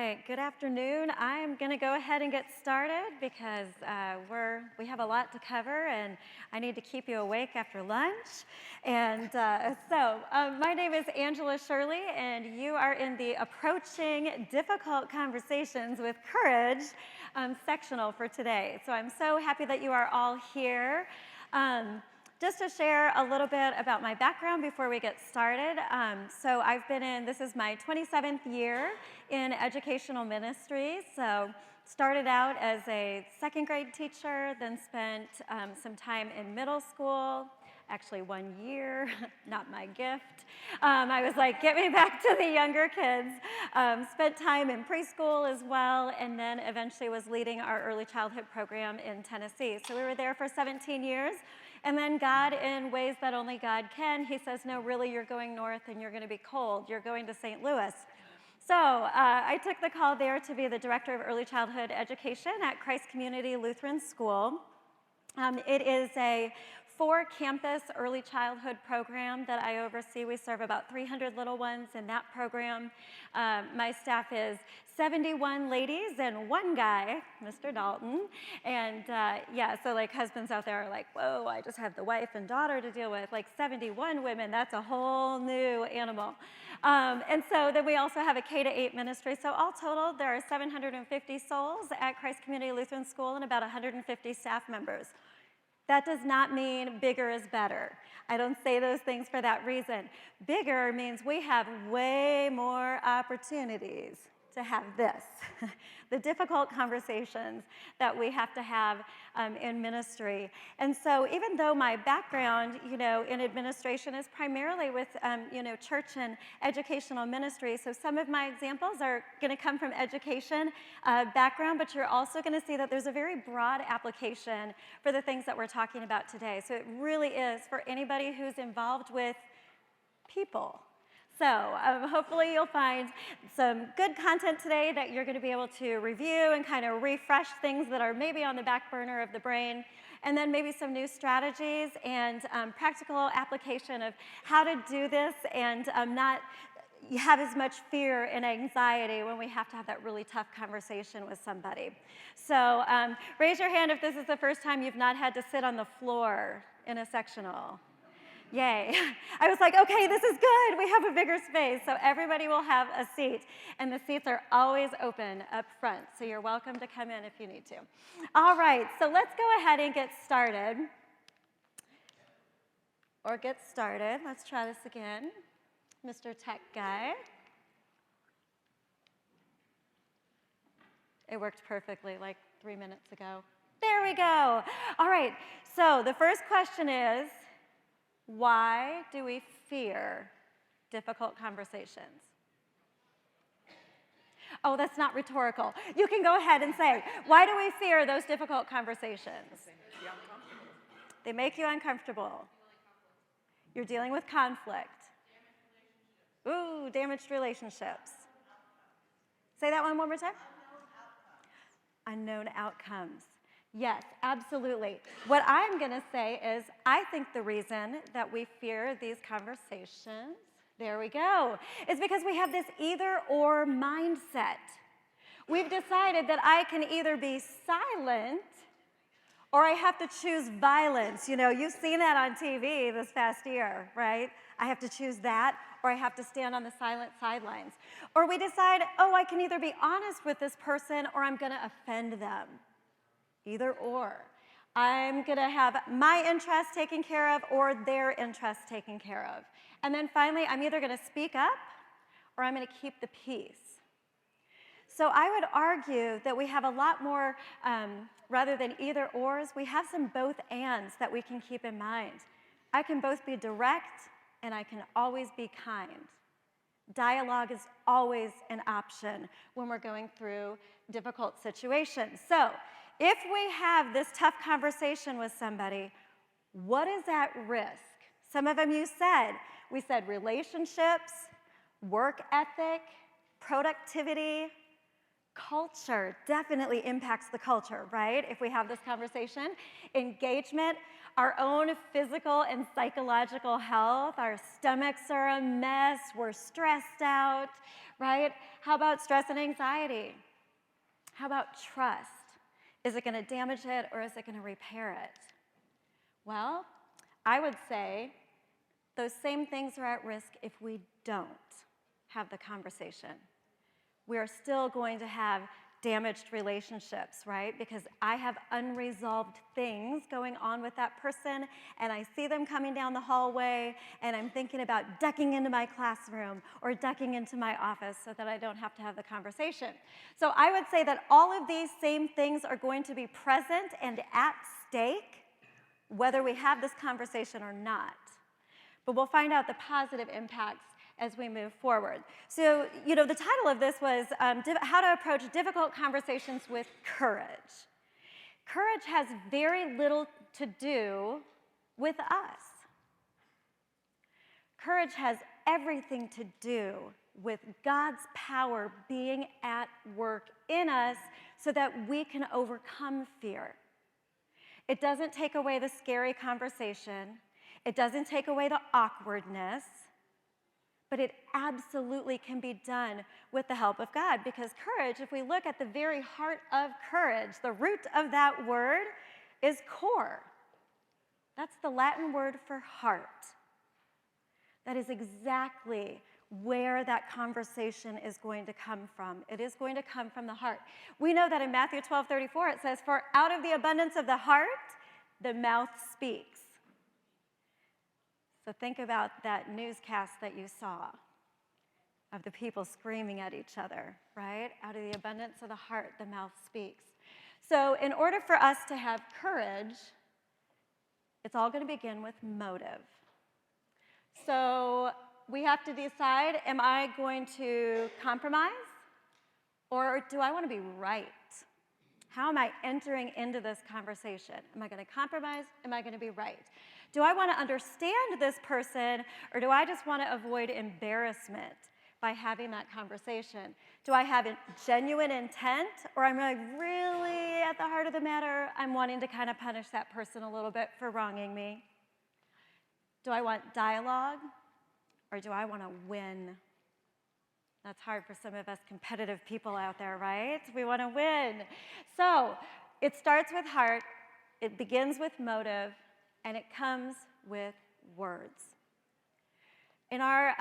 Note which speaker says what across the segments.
Speaker 1: right, good afternoon. I'm going to go ahead and get started because we have a lot to cover and I need to keep you awake after lunch. And my name is Angela Shirley and you are in the Approaching Difficult Conversations with Courage sectional for today. So I'm so happy that you are all here. Just to share a little bit about my background before we get started. So I've been this is my 27th year in educational ministry. So started out as a second grade teacher, then spent some time in middle school, actually 1 year, not my gift. I was like, get me back to the younger kids. Spent time in preschool as well, and then eventually was leading our early childhood program in Tennessee. So we were there for 17 years. And then God, in ways that only God can, he says, no, really, you're going north and you're going to be cold. You're going to St. Louis. So I took the call there to be the director of early childhood education at Christ Community Lutheran School. It is a 4-campus early childhood program that I oversee. We serve about 300 little ones in that program. My staff is 71 ladies and 1 guy, Mr. Dalton. And so like husbands out there are like, whoa, I just have the wife and daughter to deal with. Like 71 women, that's a whole new animal. And so then we also have a K-8 ministry. So all total, there are 750 souls at Christ Community Lutheran School and about 150 staff members. That does not mean bigger is better. I don't say those things for that reason. Bigger means we have way more opportunities to have this, the difficult conversations that we have to have in ministry. And so even though my background, in administration is primarily with, church and educational ministry, so some of my examples are going to come from education background, but you're also going to see that there's a very broad application for the things that we're talking about today. So it really is for anybody who's involved with people. So hopefully you'll find some good content today that you're going to be able to review and kind of refresh things that are maybe on the back burner of the brain, and then maybe some new strategies and practical application of how to do this and not have as much fear and anxiety when we have to have that really tough conversation with somebody. So raise your hand if this is the first time you've not had to sit on the floor in a sectional. Yay. I was like, okay, this is good. We have a bigger space. So everybody will have a seat. And the seats are always open up front. So you're welcome to come in if you need to. All right, so let's go ahead and get started. Let's try this again. Mr. Tech Guy. It worked perfectly like 3 minutes ago. There we go. All right, so the first question is, why do we fear difficult conversations? Oh, that's not rhetorical. You can go ahead and say, why do we fear those difficult conversations? They make you uncomfortable. You're dealing with conflict. Ooh, damaged relationships. Say that one more time. Unknown outcomes. Yes, absolutely. What I'm going to say is I think the reason that we fear these conversations, there we go, is because we have this either-or mindset. We've decided that I can either be silent or I have to choose violence. You've seen that on TV this past year, right? I have to choose that or I have to stand on the silent sidelines. Or we decide, I can either be honest with this person or I'm going to offend them. Either or. I'm going to have my interests taken care of or their interests taken care of. And then finally, I'm either going to speak up or I'm going to keep the peace. So I would argue that we have a lot more, rather than either ors, we have some both ands that we can keep in mind. I can both be direct and I can always be kind. Dialogue is always an option when we're going through difficult situations. So if we have this tough conversation with somebody, what is at risk? Some of them we said relationships, work ethic, productivity, Culture definitely impacts the culture, right? If we have this conversation. Engagement, our own physical and psychological health, our stomachs are a mess, we're stressed out, right? How about stress and anxiety? How about trust? Is it going to damage it or is it going to repair it? Well, I would say those same things are at risk if we don't have the conversation. We are still going to have damaged relationships, right? Because I have unresolved things going on with that person, and I see them coming down the hallway, and I'm thinking about ducking into my classroom or ducking into my office so that I don't have to have the conversation. So I would say that all of these same things are going to be present and at stake, whether we have this conversation or not. But we'll find out the positive impacts as we move forward. So, the title of this was How to Approach Difficult Conversations with Courage. Courage has very little to do with us. Courage has everything to do with God's power being at work in us so that we can overcome fear. It doesn't take away the scary conversation. It doesn't take away the awkwardness. But it absolutely can be done with the help of God, because courage, if we look at the very heart of courage, the root of that word is core. That's the Latin word for heart. That is exactly where that conversation is going to come from. It is going to come from the heart. We know that in Matthew 12:34 it says, "For out of the abundance of the heart, the mouth speaks." So think about that newscast that you saw of the people screaming at each other, right? Out of the abundance of the heart, the mouth speaks. So in order for us to have courage, it's all going to begin with motive. So we have to decide, am I going to compromise or do I want to be right? How am I entering into this conversation? Am I going to compromise? Am I going to be right? Do I want to understand this person, or do I just want to avoid embarrassment by having that conversation? Do I have a genuine intent, or I'm like really at the heart of the matter, I'm wanting to kind of punish that person a little bit for wronging me? Do I want dialogue, or do I want to win? That's hard for some of us competitive people out there, right? We want to win. So it starts with heart, it begins with motive, and it comes with words. In our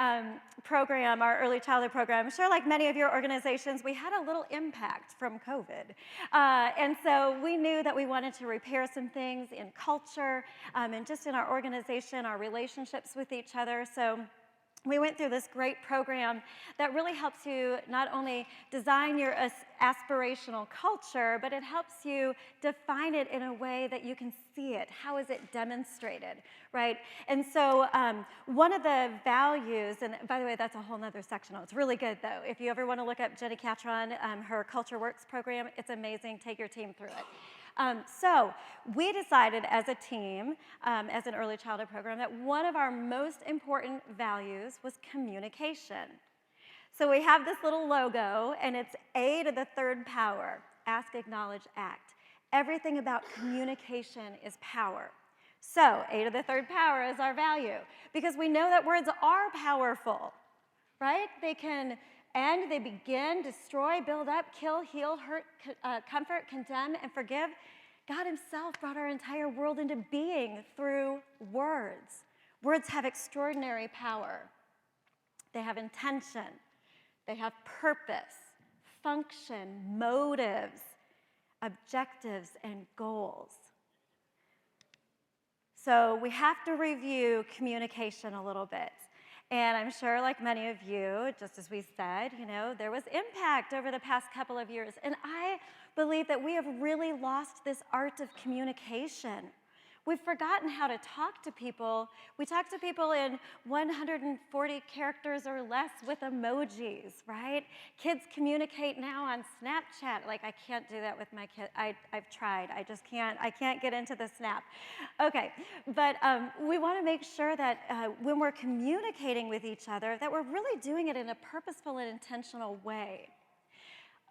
Speaker 1: program, our early childhood program, I'm sure like many of your organizations, we had a little impact from COVID. And so we knew that we wanted to repair some things in culture and just in our organization, our relationships with each other. So we went through this great program that really helps you not only design your aspirational culture, but it helps you define it in a way that you can see it. How is it demonstrated, right? And so one of the values, and by the way, that's a whole nother sectional. It's really good, though. If you ever want to look up Jenny Catron, her Culture Works program, it's amazing. Take your team through it. So we decided as a team, as an early childhood program, that one of our most important values was communication. So we have this little logo, and it's A to the third power, ask, acknowledge, act. Everything about communication is power. So A to the third power is our value, because we know that words are powerful, right? They can end, they begin, destroy, build up, kill, heal, hurt, comfort, condemn, and forgive. God himself brought our entire world into being through words. Words have extraordinary power. They have intention. They have purpose, function, motives, objectives, and goals. So we have to review communication a little bit. And I'm sure, like many of you, just as we said, there was impact over the past couple of years. And I believe that we have really lost this art of communication. We've forgotten how to talk to people. We talk to people in 140 characters or less with emojis, right? Kids communicate now on Snapchat. Like, I can't do that with my kid. I've tried. I just can't. I can't get into the Snap. Okay, but we want to make sure that when we're communicating with each other, that we're really doing it in a purposeful and intentional way.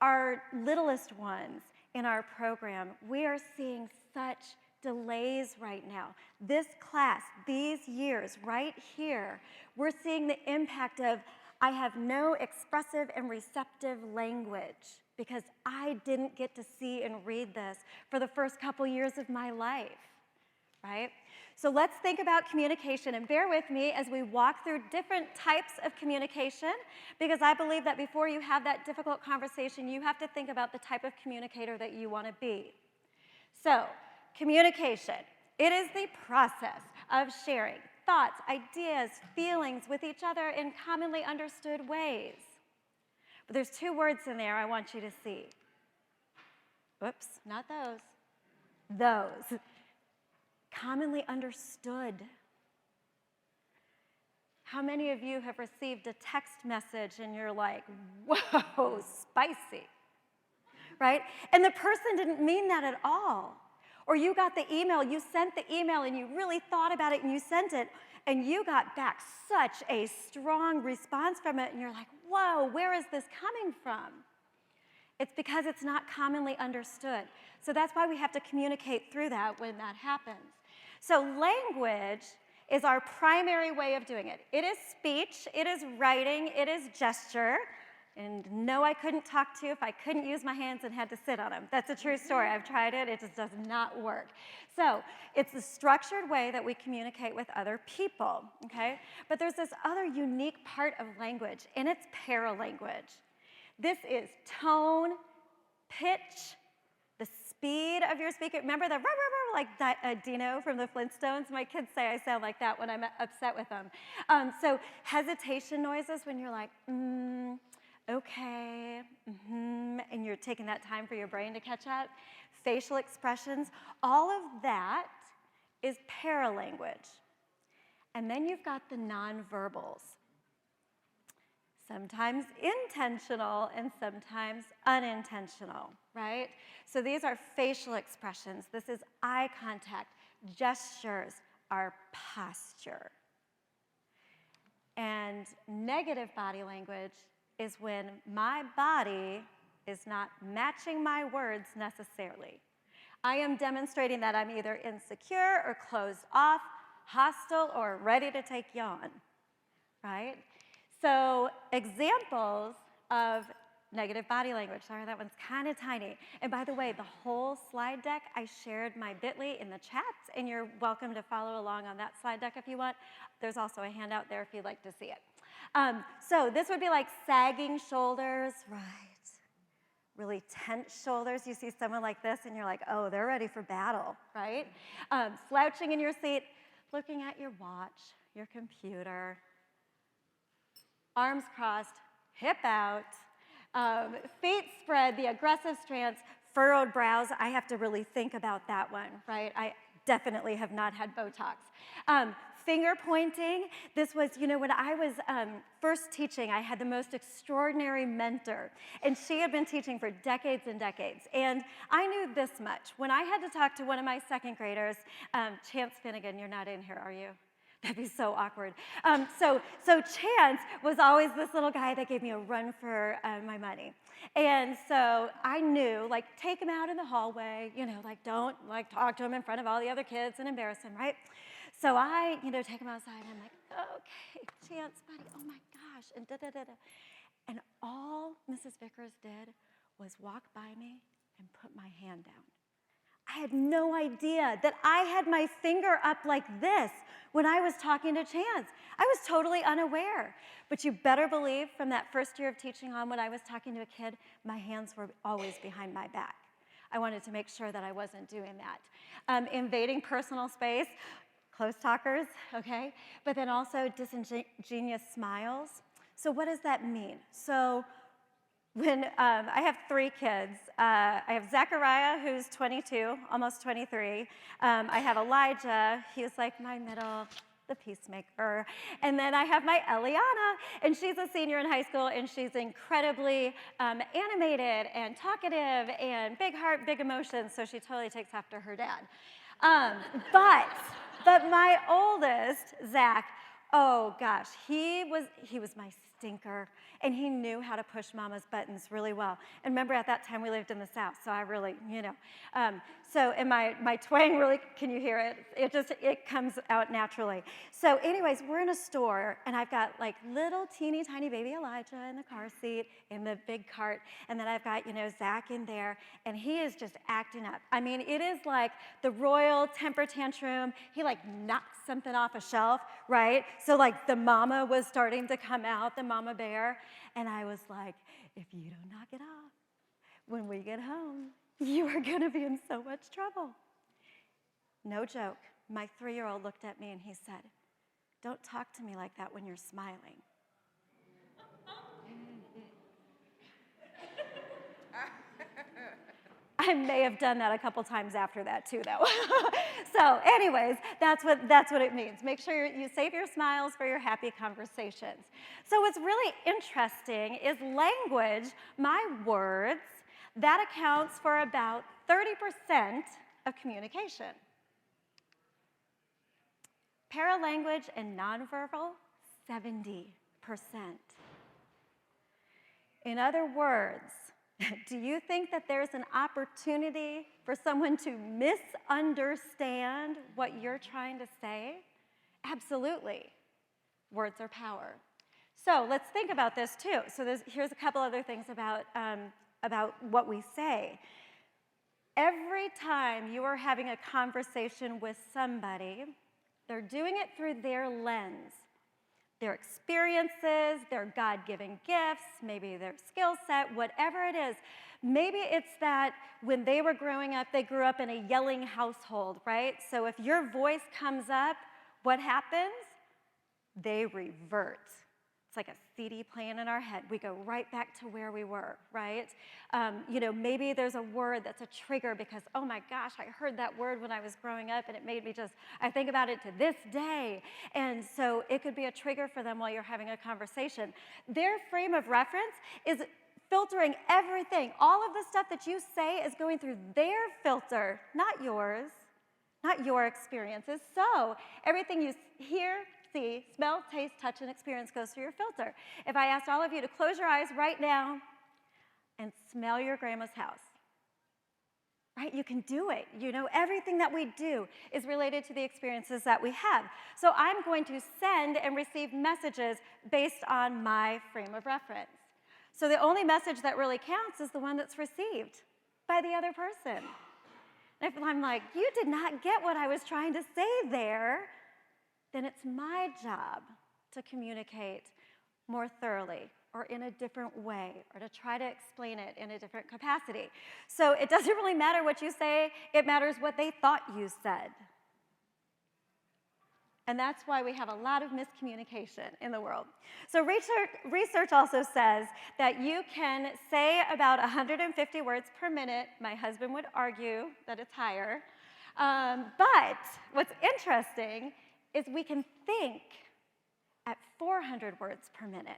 Speaker 1: our littlest ones in our program, we are seeing such delays right now. This class, these years, right here, we're seeing the impact of, I have no expressive and receptive language because I didn't get to see and read this for the first couple years of my life, right? So let's think about communication, and bear with me as we walk through different types of communication, because I believe that before you have that difficult conversation, you have to think about the type of communicator that you want to be. So, communication, it is the process of sharing thoughts, ideas, feelings with each other in commonly understood ways. But there's two words in there I want you to see. Whoops, not those. Those. Commonly understood. How many of you have received a text message and you're like, whoa, spicy, right? And the person didn't mean that at all. Or you got the email, you sent the email and you really thought about it and you sent it and you got back such a strong response from it and you're like, whoa, where is this coming from? It's because it's not commonly understood. So that's why we have to communicate through that when that happens. So language is our primary way of doing it. It is speech, it is writing, it is gesture. And no, I couldn't talk to you if I couldn't use my hands and had to sit on them. That's a true story. I've tried it. It just does not work. So it's the structured way that we communicate with other people, okay? But there's this other unique part of language, and it's paralanguage. This is tone, pitch, the speed of your speaker. Remember the rah, rah, rah, like Dino from the Flintstones? My kids say I sound like that when I'm upset with them. So hesitation noises when you're like, okay, and you're taking that time for your brain to catch up. Facial expressions, all of that is paralanguage. And then you've got the nonverbals. Sometimes intentional and sometimes unintentional, right? So these are facial expressions. This is eye contact. Gestures are posture. And negative body language is when my body is not matching my words necessarily. I am demonstrating that I'm either insecure or closed off, hostile, or ready to take yawn, right? So examples of negative body language. Sorry, that one's kind of tiny. And by the way, the whole slide deck, I shared my bit.ly in the chats, and you're welcome to follow along on that slide deck if you want. There's also a handout there if you'd like to see it. So this would be like sagging shoulders, right? Really tense shoulders. You see someone like this and you're like, oh, they're ready for battle, right? Slouching in your seat, looking at your watch, your computer, arms crossed, hip out, feet spread, the aggressive stance, furrowed brows. I have to really think about that one, right? I definitely have not had Botox. Finger pointing. This was, when I was first teaching, I had the most extraordinary mentor, and she had been teaching for decades and decades. And I knew this much. When I had to talk to one of my second graders, Chance Finnegan, you're not in here, are you? That'd be so awkward. So Chance was always this little guy that gave me a run for my money. And so I knew, take him out in the hallway, don't, talk to him in front of all the other kids and embarrass him, right? So I, take him outside, and I'm like, okay, Chance, buddy, oh my gosh, and da-da-da-da. And all Mrs. Vickers did was walk by me and put my hand down. I had no idea that I had my finger up like this when I was talking to Chance. I was totally unaware. But you better believe from that first year of teaching on, when I was talking to a kid, my hands were always behind my back. I wanted to make sure that I wasn't doing that. Invading personal space, close talkers, okay? But then also disingenuous smiles. So what does that mean? So when I have 3 kids. I have Zechariah, who's 22, almost 23. I have Elijah, he's like my middle, the peacemaker. And then I have my Eliana, and she's a senior in high school, and she's incredibly animated and talkative and big heart, big emotions, so she totally takes after her dad. But my oldest, Zach, oh gosh, he was my stinker. And he knew how to push Mama's buttons really well. And remember, at that time, we lived in the South, so I really, and my twang really, can you hear it? It comes out naturally. So anyways, we're in a store, and I've got like little teeny tiny baby Elijah in the car seat in the big cart, and then I've got, Zach in there, and he is just acting up. I mean, it is like the royal temper tantrum. He like knocks something off a shelf, right? So like the mama was starting to come out, the mama bear, and I was like, if you don't knock it off, when we get home, you are gonna be in so much trouble. No joke, my 3-year-old looked at me and he said, don't talk to me like that when you're smiling. I may have done that a couple times after that too, though. So anyways, that's what it means. Make sure you save your smiles for your happy conversations. So what's really interesting is language, my words, that accounts for about 30% of communication. Paralanguage and nonverbal, 70%. In other words, do you think that there's an opportunity for someone to misunderstand what you're trying to say? Absolutely. Words are power. So let's think about this too. So here's a couple other things about what we say. Every time you are having a conversation with somebody, they're doing it through their lens. Their experiences, their God-given gifts, maybe their skill set, whatever it is. Maybe it's that when they were growing up, they grew up in a yelling household, right? So if your voice comes up, what happens? They revert. It's like a CD playing in our head. We go right back to where we were, right? Maybe there's a word that's a trigger because, oh my gosh, I heard that word when I was growing up and it made me I think about it to this day. And so it could be a trigger for them while you're having a conversation. Their frame of reference is filtering everything. All of the stuff that you say is going through their filter, not yours, not your experiences. So everything you hear, see, smell, taste, touch, and experience goes through your filter. If I asked all of you to close your eyes right now and smell your grandma's house, right? You can do it. Everything that we do is related to the experiences that we have. So I'm going to send and receive messages based on my frame of reference. So the only message that really counts is the one that's received by the other person. And if I'm like, you did not get what I was trying to say there, then it's my job to communicate more thoroughly or in a different way or to try to explain it in a different capacity. So it doesn't really matter what you say, it matters what they thought you said. And that's why we have a lot of miscommunication in the world. So research also says that you can say about 150 words per minute. My husband would argue that it's higher. But what's interesting is we can think at 400 words per minute.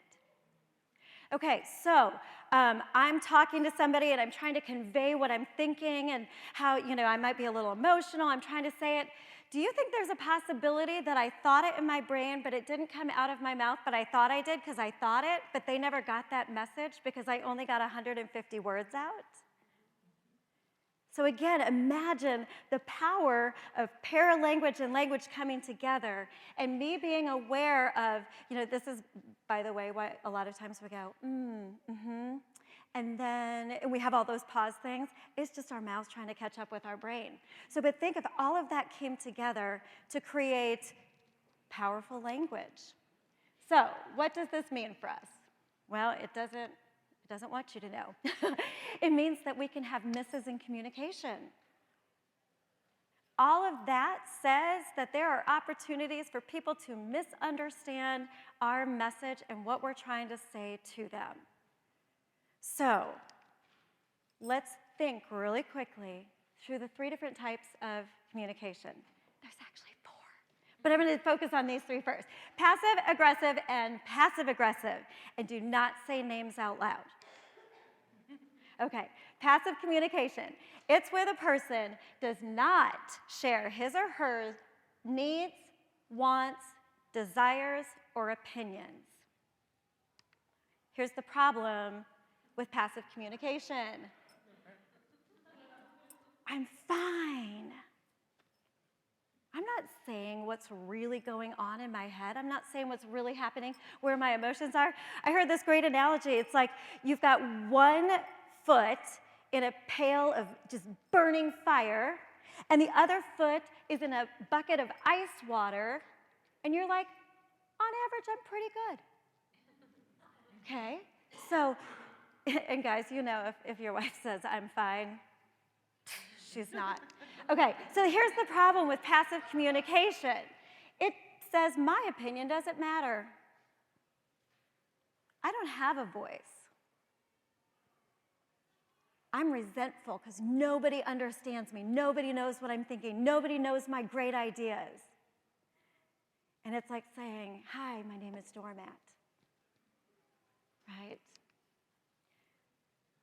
Speaker 1: Okay, so I'm talking to somebody and I'm trying to convey what I'm thinking and how, I might be a little emotional. I'm trying to say it. Do you think there's a possibility that I thought it in my brain, but it didn't come out of my mouth, but I thought I did because I thought it, but they never got that message because I only got 150 words out? So again, imagine the power of paralanguage and language coming together and me being aware of, this is, by the way, why a lot of times we go, and then we have all those pause things. It's just our mouths trying to catch up with our brain. So, but think if all of that came together to create powerful language. So, what does this mean for us? Well, it doesn't want you to know. It means that we can have misses in communication. All of that says that there are opportunities for people to misunderstand our message and what we're trying to say to them. So, let's think really quickly through the 3 different types of communication. There's actually 4, but I'm going to focus on these 3 first. Passive, aggressive, and passive-aggressive. And do not say names out loud. Okay, passive communication. It's where the person does not share his or her needs, wants, desires, or opinions. Here's the problem with passive communication. I'm fine. I'm not saying what's really going on in my head. I'm not saying what's really happening, where my emotions are. I heard this great analogy. It's like you've got one foot in a pail of just burning fire, and the other foot is in a bucket of ice water, and you're like, on average, I'm pretty good. Okay? So, and guys, you know, if your wife says, I'm fine, she's not. Okay, so here's the problem with passive communication. It says, my opinion doesn't matter. I don't have a voice. I'm resentful because nobody understands me. Nobody knows what I'm thinking. Nobody knows my great ideas. And it's like saying, hi, my name is Doormat. Right?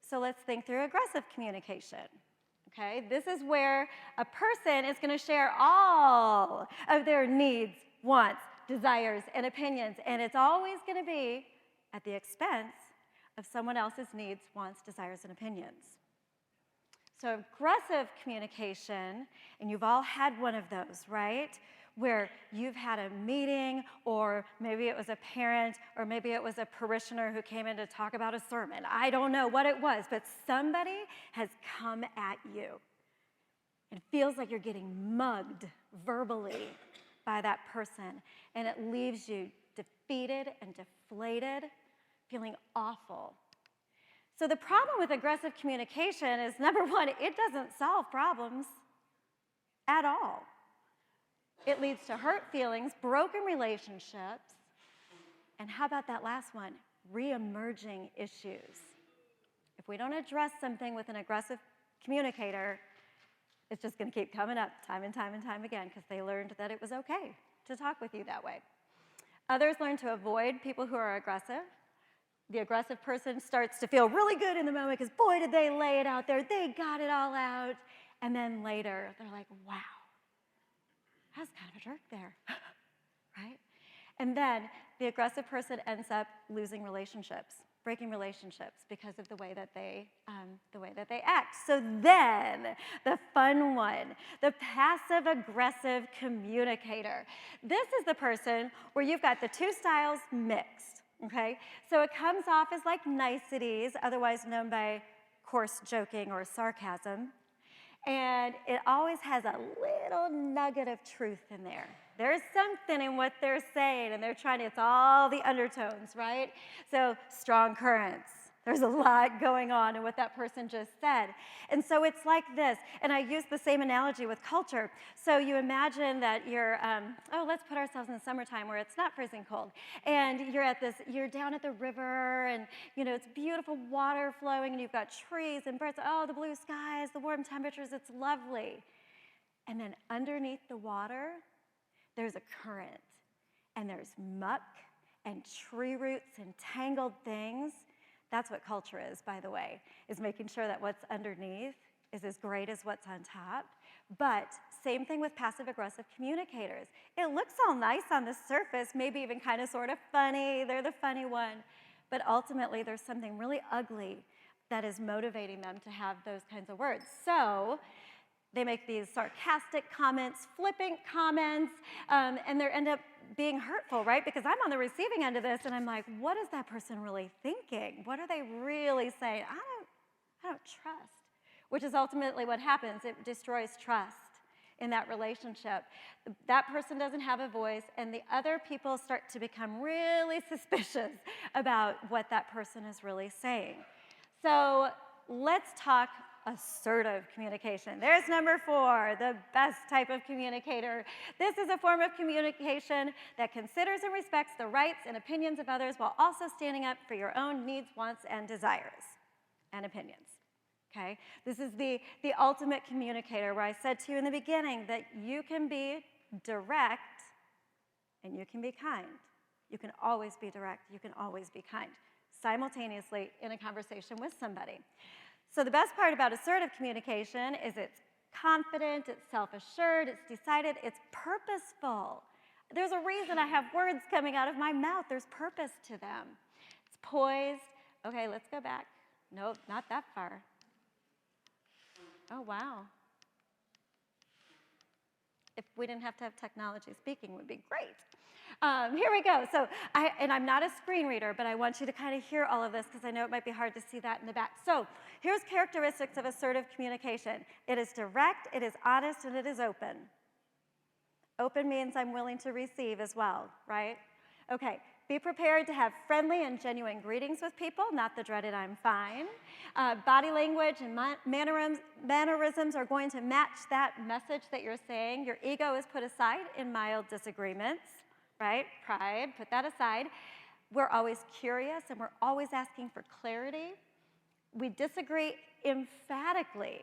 Speaker 1: So let's think through aggressive communication. Okay, this is where a person is going to share all of their needs, wants, desires, and opinions, and it's always going to be at the expense of someone else's needs, wants, desires, and opinions. So aggressive communication, and you've all had one of those, right? Where you've had a meeting, or maybe it was a parent, or maybe it was a parishioner who came in to talk about a sermon. I don't know what it was, but somebody has come at you. It feels like you're getting mugged verbally by that person, and it leaves you defeated and deflated, feeling awful. So the problem with aggressive communication is, number one, it doesn't solve problems at all. It leads to hurt feelings, broken relationships, and how about that last one? Re-emerging issues. If we don't address something with an aggressive communicator, it's just going to keep coming up time and time and time again because they learned that it was okay to talk with you that way. Others learn to avoid people who are aggressive. The aggressive person starts to feel really good in the moment because, boy, did they lay it out there. They got it all out. And then later, they're like, wow. I was kind of a jerk there, right? And then the aggressive person ends up losing relationships, breaking relationships because of the way that they act. So then, the fun one, the passive-aggressive communicator. This is the person where you've got the two styles mixed, okay? So it comes off as like niceties, otherwise known by coarse joking or sarcasm. And it always has a little nugget of truth in there. There's something in what they're saying, and they're trying to, it's all the undertones, right? So strong currents. There's a lot going on in what that person just said. And so it's like this, and I use the same analogy with culture. So you imagine that you're, let's put ourselves in summertime where it's not freezing cold. And you're down at the river, and it's beautiful water flowing, and you've got trees and birds, the blue skies, the warm temperatures, it's lovely. And then underneath the water, there's a current, and there's muck and tree roots and tangled things. That's what culture is, by the way, is making sure that what's underneath is as great as what's on top. But same thing with passive-aggressive communicators. It looks all nice on the surface, maybe even kind of sort of funny. They're the funny one. But ultimately, there's something really ugly that is motivating them to have those kinds of words. So they make these sarcastic comments, flippant comments, and they end up being hurtful, right? Because I'm on the receiving end of this, and I'm like, what is that person really thinking? What are they really saying? I don't trust, which is ultimately what happens. It destroys trust in that relationship. That person doesn't have a voice, and the other people start to become really suspicious about what that person is really saying. So let's talk assertive communication. There's number 4, the best type of communicator. This is a form of communication that considers and respects the rights and opinions of others while also standing up for your own needs, wants, and desires and opinions. Okay? This is the ultimate communicator, where I said to you in the beginning that you can be direct and you can be kind. You can always be direct, you can always be kind, simultaneously in a conversation with somebody. So the best part about assertive communication is it's confident, it's self-assured, it's decided, it's purposeful. There's a reason I have words coming out of my mouth. There's purpose to them. It's poised. Okay, let's go back. Nope, not that far. Oh, wow. If we didn't have to have technology, speaking would be great. Here we go. So, I'm not a screen reader, but I want you to kind of hear all of this because I know it might be hard to see that in the back. So here's characteristics of assertive communication. It is direct, it is honest, and it is open. Open means I'm willing to receive as well, right? Okay, be prepared to have friendly and genuine greetings with people, not the dreaded I'm fine. Body language and mannerisms are going to match that message that you're saying. Your ego is put aside in mild disagreements, right? Pride, put that aside. We're always curious and we're always asking for clarity. We disagree emphatically.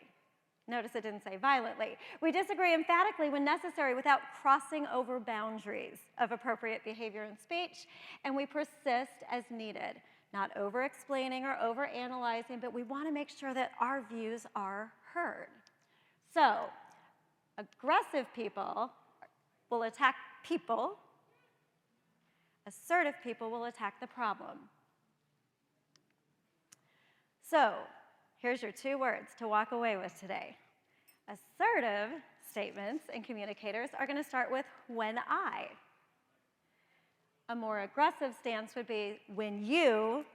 Speaker 1: Notice it didn't say violently. We disagree emphatically when necessary without crossing over boundaries of appropriate behavior and speech, and we persist as needed, not over-explaining or over-analyzing, but we want to make sure that our views are heard. So, aggressive people will attack people. Assertive people will attack the problem. So, here's your 2 words to walk away with today. Assertive statements and communicators are going to start with when I. A more aggressive stance would be when you.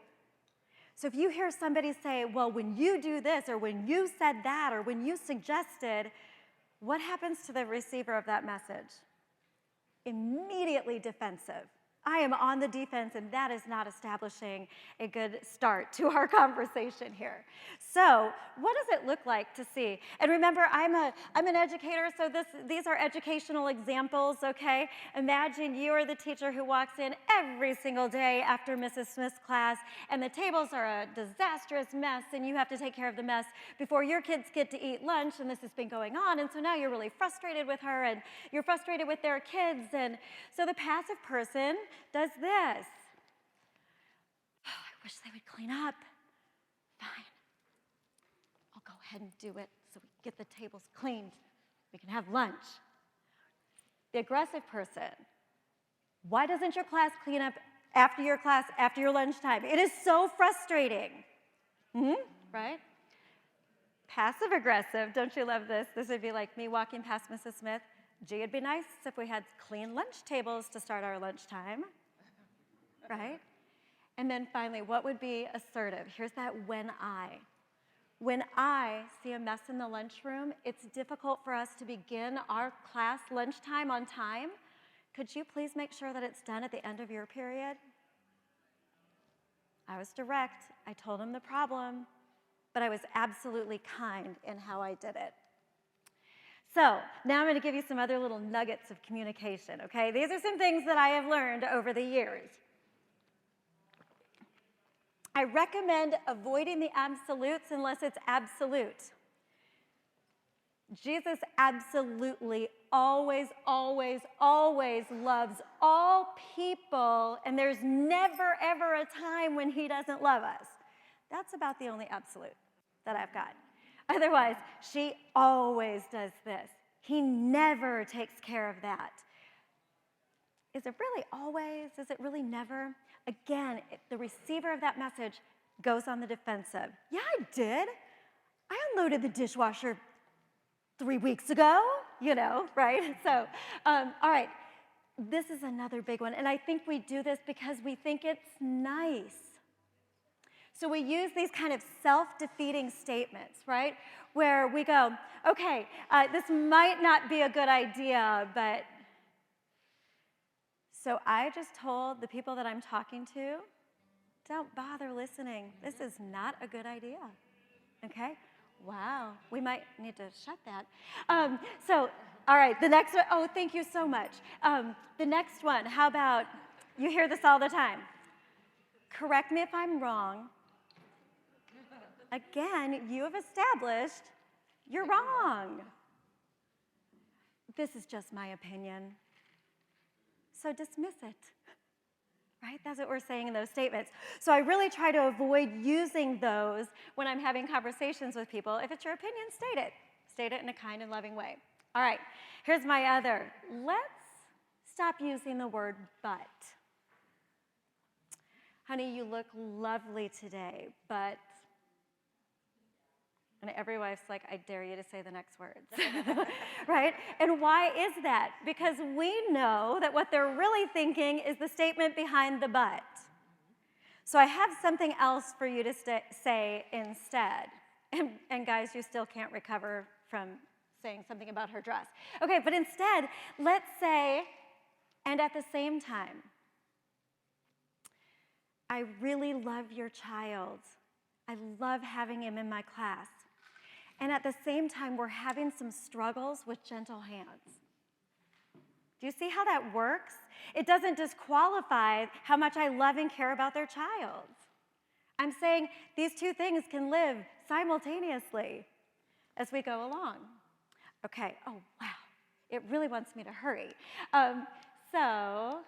Speaker 1: So if you hear somebody say, well, when you do this, or when you said that, or when you suggested, what happens to the receiver of that message? Immediately defensive. I am on the defense, and that is not establishing a good start to our conversation here. So what does it look like to see? And remember, I'm an educator, so these are educational examples, okay? Imagine you are the teacher who walks in every single day after Mrs. Smith's class, and the tables are a disastrous mess, and you have to take care of the mess before your kids get to eat lunch, and this has been going on, and so now you're really frustrated with her, and you're frustrated with their kids, and so the passive person does this. Oh, I wish they would clean up. Fine. I'll go ahead and do it so we get the tables cleaned. We can have lunch. The aggressive person. Why doesn't your class clean up after your class, after your lunchtime? It is so frustrating. Right? Passive aggressive. Don't you love this? This would be like me walking past Mrs. Smith. Gee, it'd be nice if we had clean lunch tables to start our lunchtime, right? And then finally, what would be assertive? Here's that when I. When I see a mess in the lunchroom, it's difficult for us to begin our class lunchtime on time. Could you please make sure that it's done at the end of your period? I was direct. I told him the problem, but I was absolutely kind in how I did it. So now I'm going to give you some other little nuggets of communication, okay? These are some things that I have learned over the years. I recommend avoiding the absolutes unless it's absolute. Jesus absolutely always, always, always loves all people, and there's never, ever a time when he doesn't love us. That's about the only absolute that I've got. Otherwise, she always does this. He never takes care of that. Is it really always? Is it really never? Again, the receiver of that message goes on the defensive. Yeah, I did. I unloaded the dishwasher 3 weeks ago, right? So, all right, this is another big one. And I think we do this because we think it's nice. So we use these kind of self-defeating statements, right? Where we go, okay, this might not be a good idea, but so I just told the people that I'm talking to, don't bother listening. This is not a good idea, okay? Wow, we might need to shut that. All right, the next one, oh, thank you so much. The next one, how about, you hear this all the time. Correct me if I'm wrong. Again, you have established you're wrong. This is just my opinion. So dismiss it, right? That's what we're saying in those statements. So I really try to avoid using those when I'm having conversations with people. If it's your opinion, state it. State it in a kind and loving way. All right, here's my other. Let's stop using the word but. honey, you look lovely today, but, and every wife's like, I dare you to say the next words, right? And why is that? Because we know that what they're really thinking is the statement behind the but. So I have something else for you to say instead. And guys, you still can't recover from saying something about her dress. Okay, but instead, let's say, and at the same time, I really love your child. I love having him in my class. And at the same time, we're having some struggles with gentle hands. Do you see how that works? It doesn't disqualify how much I love and care about their child. I'm saying these two things can live simultaneously as we go along. Okay, oh wow, it really wants me to hurry. So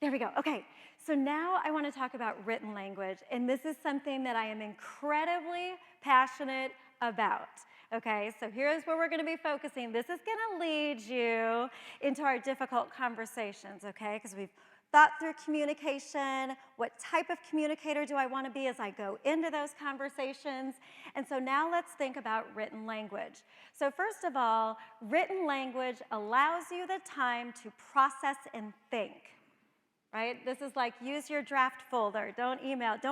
Speaker 1: there we go. Okay, so now I want to talk about written language, and this is something that I am incredibly passionate about. Okay, so here's where we're going to be focusing. This is going to lead you into our difficult conversations, okay? Because we've thought through communication, what type of communicator do I want to be as I go into those conversations? And so now let's think about written language. So first of all, written language allows you the time to process and think. Right? This is like use your draft folder. Don't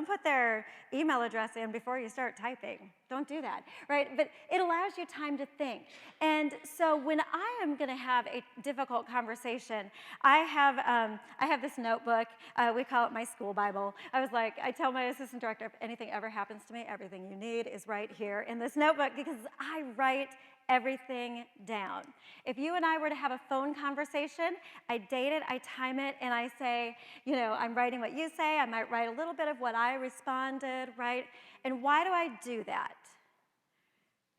Speaker 1: put their email address in before you start typing. Don't do that, right? But it allows you time to think. And so when I am going to have a difficult conversation, I have this notebook. We call it my school Bible. I tell my assistant director, if anything ever happens to me, everything you need is right here in this notebook because I write everything down. If you and I were to have a phone conversation, I date it, I time it, and I say, I'm writing what you say. I might write a little bit of what I responded, right? And why do I do that?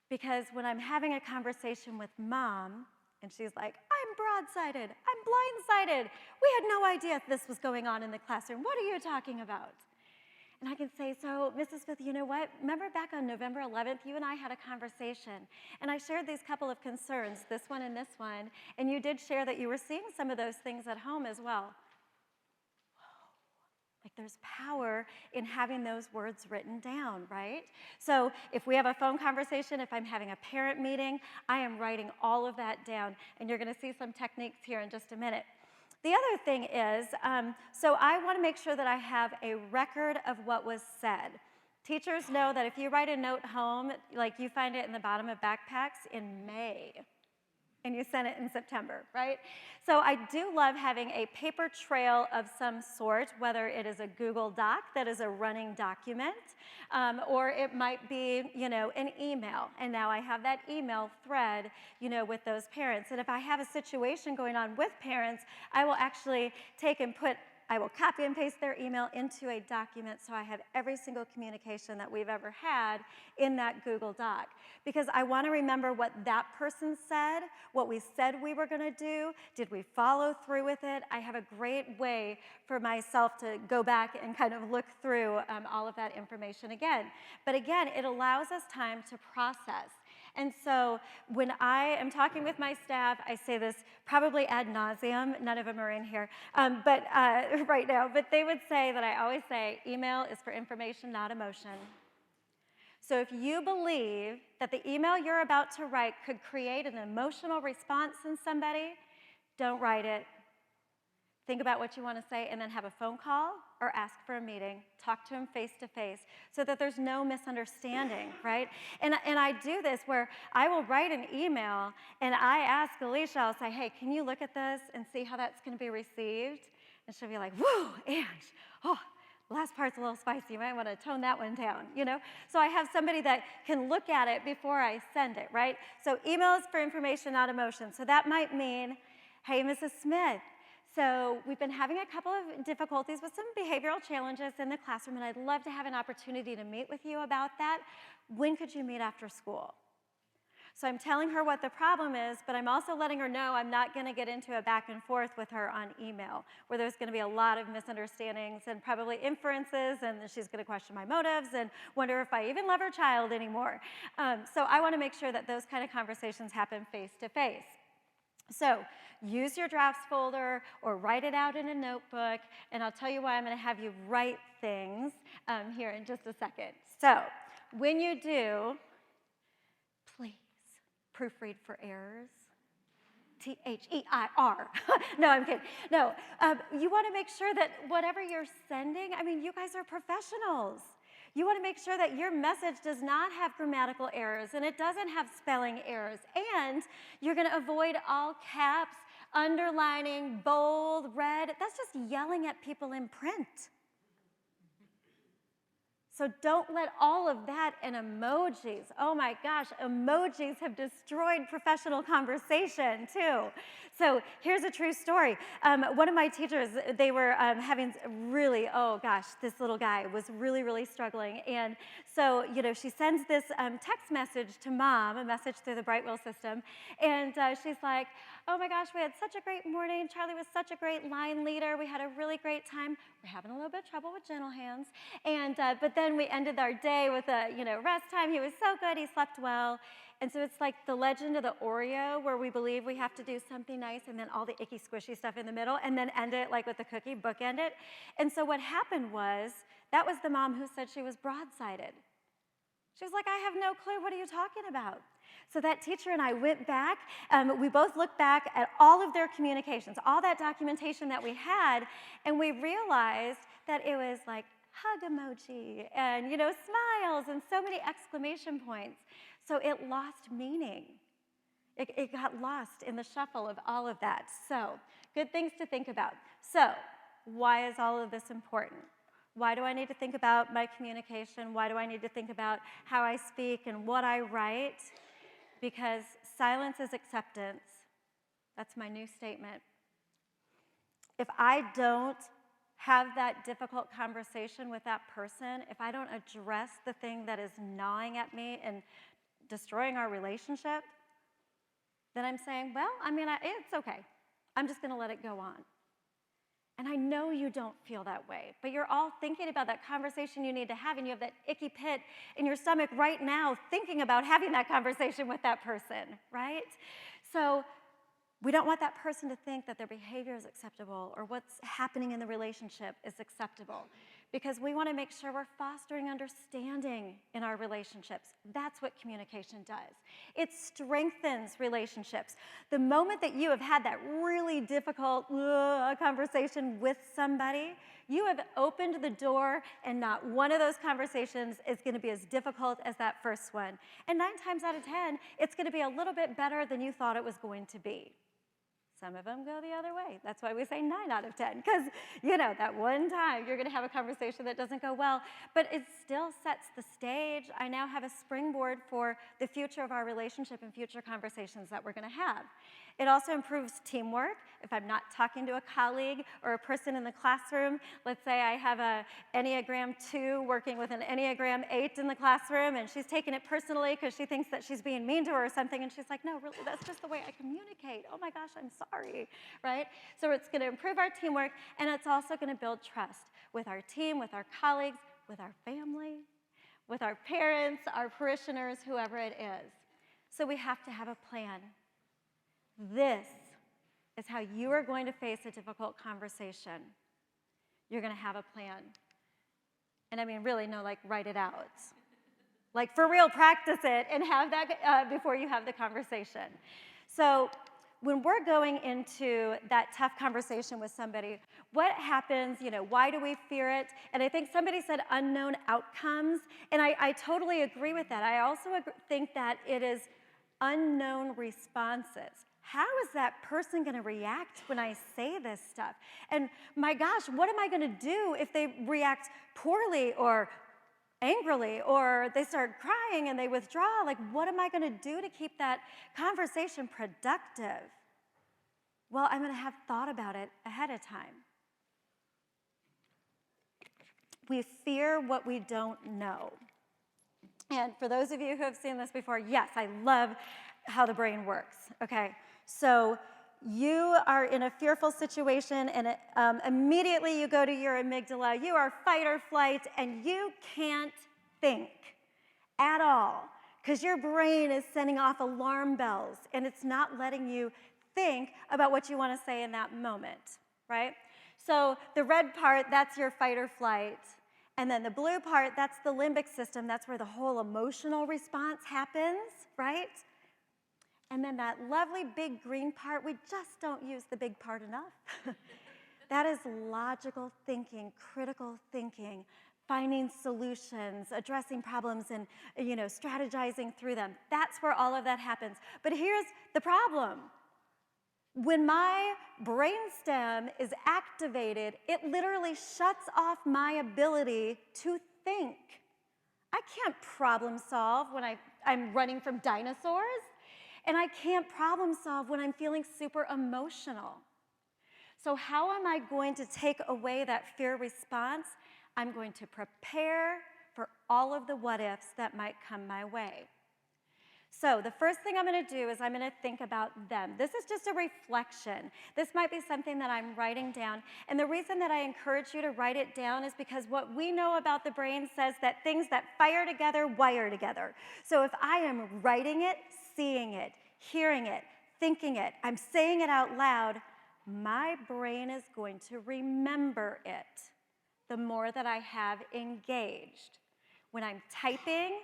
Speaker 1: Because when I'm having a conversation with Mom, and she's like, I'm broadsided, I'm blindsided. We had no idea this was going on in the classroom. What are you talking about? And I can say, so, Mrs. Smith, you know what? Remember back on November 11th, you and I had a conversation, and I shared these couple of concerns, this one, and you did share that you were seeing some of those things at home as well. Like there's power in having those words written down, right? So if we have a phone conversation, if I'm having a parent meeting, I am writing all of that down, and you're going to see some techniques here in just a minute. The other thing is, so I want to make sure that I have a record of what was said. Teachers know that if you write a note home, like you find it in the bottom of backpacks in May, and you send it in September, right? So I do love having a paper trail of some sort, whether it is a Google Doc that is a running document, or it might be, an email. And now I have that email thread, with those parents. And if I have a situation going on with parents, I will actually I will copy and paste their email into a document so I have every single communication that we've ever had in that Google Doc. Because I want to remember what that person said, what we said we were going to do, did we follow through with it? I have a great way for myself to go back and kind of look through all of that information again. But again, it allows us time to process. And so when I am talking with my staff, I say this probably ad nauseum. None of them are in here right now. But they would say that I always say, email is for information, not emotion. So if you believe that the email you're about to write could create an emotional response in somebody, don't write it. Think about what you want to say, and then have a phone call or ask for a meeting. Talk to them face to face so that there's no misunderstanding, right? And I do this where I will write an email, and I ask Alicia, I'll say, hey, can you look at this and see how that's going to be received? And she'll be like, whoa, Ange, the last part's a little spicy. You might want to tone that one down, So I have somebody that can look at it before I send it, right? So email is for information, not emotion. So that might mean, hey, Mrs. Smith, so we've been having a couple of difficulties with some behavioral challenges in the classroom, and I'd love to have an opportunity to meet with you about that. When could you meet after school? So I'm telling her what the problem is, but I'm also letting her know I'm not going to get into a back and forth with her on email, where there's going to be a lot of misunderstandings and probably inferences, and she's going to question my motives and wonder if I even love her child anymore. So I want to make sure that those kind of conversations happen face to face. So use your drafts folder or write it out in a notebook, and I'll tell you why I'm going to have you write things here in just a second. So when you do, please proofread for errors. T-H-E-I-R. No, I'm kidding. No, you want to make sure that whatever you're sending, I mean, you guys are professionals. You want to make sure that your message does not have grammatical errors and it doesn't have spelling errors. And you're going to avoid all caps, underlining, bold, red. That's just yelling at people in print. So don't let all of that and emojis. Oh my gosh, emojis have destroyed professional conversation too. So here's a true story. One of my teachers, they were having really, oh gosh, this little guy was really, really struggling. And so, she sends this text message to mom, a message through the Brightwell system. And she's like, oh my gosh, we had such a great morning. Charlie was such a great line leader. We had a really great time. We're having a little bit of trouble with gentle hands. And but then we ended our day with a rest time. He was so good. He slept well. And so it's like the legend of the Oreo, where we believe we have to do something nice and then all the icky squishy stuff in the middle and then end it like with the cookie, bookend it. And so what happened was, that was the mom who said she was broadsided. She was like, I have no clue. What are you talking about? So that teacher and I went back. We both looked back at all of their communications, all that documentation that we had, and we realized that it was like hug emoji and, smiles and so many exclamation points. So it lost meaning. It got lost in the shuffle of all of that. So good things to think about. So why is all of this important? Why do I need to think about my communication? Why do I need to think about how I speak and what I write? Because silence is acceptance. That's my new statement. If I don't have that difficult conversation with that person, if I don't address the thing that is gnawing at me and destroying our relationship, then I'm saying, well, it's okay. I'm just going to let it go on. And I know you don't feel that way, but you're all thinking about that conversation you need to have, and you have that icky pit in your stomach right now thinking about having that conversation with that person, right? So we don't want that person to think that their behavior is acceptable or what's happening in the relationship is acceptable, because we want to make sure we're fostering understanding in our relationships. That's what communication does. It strengthens relationships. The moment that you have had that really difficult conversation with somebody, you have opened the door, and not one of those conversations is going to be as difficult as that first one. And 9 times out of 10, it's going to be a little bit better than you thought it was going to be. Some of them go the other way. That's why we say 9 out of 10, because, that one time you're going to have a conversation that doesn't go well, but it still sets the stage. I now have a springboard for the future of our relationship and future conversations that we're going to have. It also improves teamwork. If I'm not talking to a colleague or a person in the classroom, let's say I have a Enneagram 2 working with an Enneagram 8 in the classroom, and she's taking it personally because she thinks that she's being mean to her or something, and she's like, no, really, that's just the way I communicate. Oh my gosh, I'm sorry, right? So it's going to improve our teamwork, and it's also going to build trust with our team, with our colleagues, with our family, with our parents, our parishioners, whoever it is. So we have to have a plan. This is how you are going to face a difficult conversation. You're going to have a plan. And really, no, write it out. For real, practice it and have that before you have the conversation. So when we're going into that tough conversation with somebody, what happens, why do we fear it? And I think somebody said unknown outcomes, and I totally agree with that. I also think that it is unknown responses. How is that person going to react when I say this stuff? And my gosh, what am I going to do if they react poorly or angrily, or they start crying and they withdraw? What am I going to do to keep that conversation productive? Well, I'm going to have thought about it ahead of time. We fear what we don't know. And for those of you who have seen this before, yes, I love how the brain works, okay? So you are in a fearful situation, and immediately you go to your amygdala. You are fight or flight, and you can't think at all because your brain is sending off alarm bells, and it's not letting you think about what you want to say in that moment, right? So the red part, that's your fight or flight. And then the blue part, that's the limbic system. That's where the whole emotional response happens, right? And then that lovely big green part, we just don't use the big part enough. That is logical thinking, critical thinking, finding solutions, addressing problems, and strategizing through them. That's where all of that happens. But here's the problem. When my brainstem is activated, it literally shuts off my ability to think. I can't problem solve when I'm running from dinosaurs, and I can't problem solve when I'm feeling super emotional. So how am I going to take away that fear response? I'm going to prepare for all of the what-ifs that might come my way. So the first thing I'm going to do is I'm going to think about them. This is just a reflection. This might be something that I'm writing down. And the reason that I encourage you to write it down is because what we know about the brain says that things that fire together wire together. So if I am writing it, seeing it, hearing it, thinking it, I'm saying it out loud, my brain is going to remember it the more that I have engaged. When I'm typing,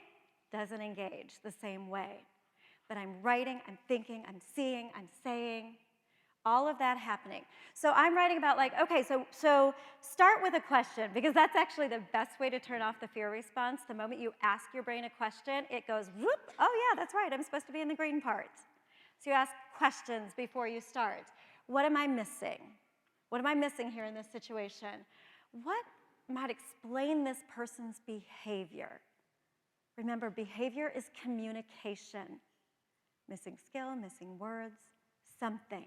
Speaker 1: doesn't engage the same way. But I'm writing, I'm thinking, I'm seeing, I'm saying, all of that happening. So I'm writing about okay, so start with a question, because that's actually the best way to turn off the fear response. The moment you ask your brain a question, it goes, whoop, oh yeah, that's right, I'm supposed to be in the green part. So you ask questions before you start. What am I missing? What am I missing here in this situation? What might explain this person's behavior? Remember, behavior is communication. Missing skill, missing words, something.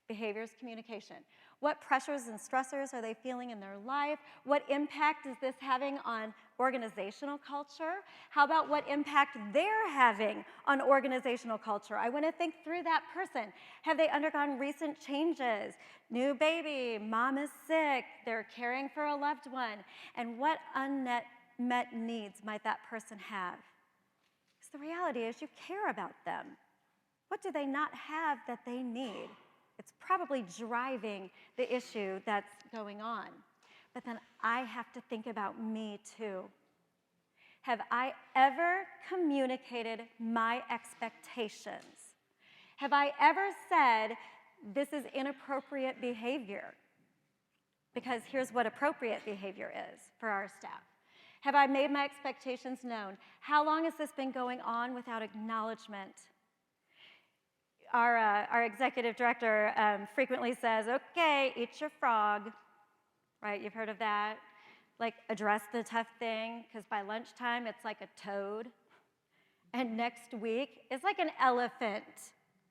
Speaker 1: Behavior is communication. What pressures and stressors are they feeling in their life? What impact is this having on organizational culture? How about what impact they're having on organizational culture? I want to think through that person. Have they undergone recent changes? New baby, mom is sick, they're caring for a loved one. And what unmet needs might that person have? Because the reality is you care about them. What do they not have that they need? It's probably driving the issue that's going on. But then I have to think about me too. Have I ever communicated my expectations? Have I ever said, this is inappropriate behavior? Because here's what appropriate behavior is for our staff. Have I made my expectations known? How long has this been going on without acknowledgement? Our executive director frequently says, okay, eat your frog, right? You've heard of that. Like, address the tough thing, because by lunchtime, it's like a toad. And next week, it's like an elephant,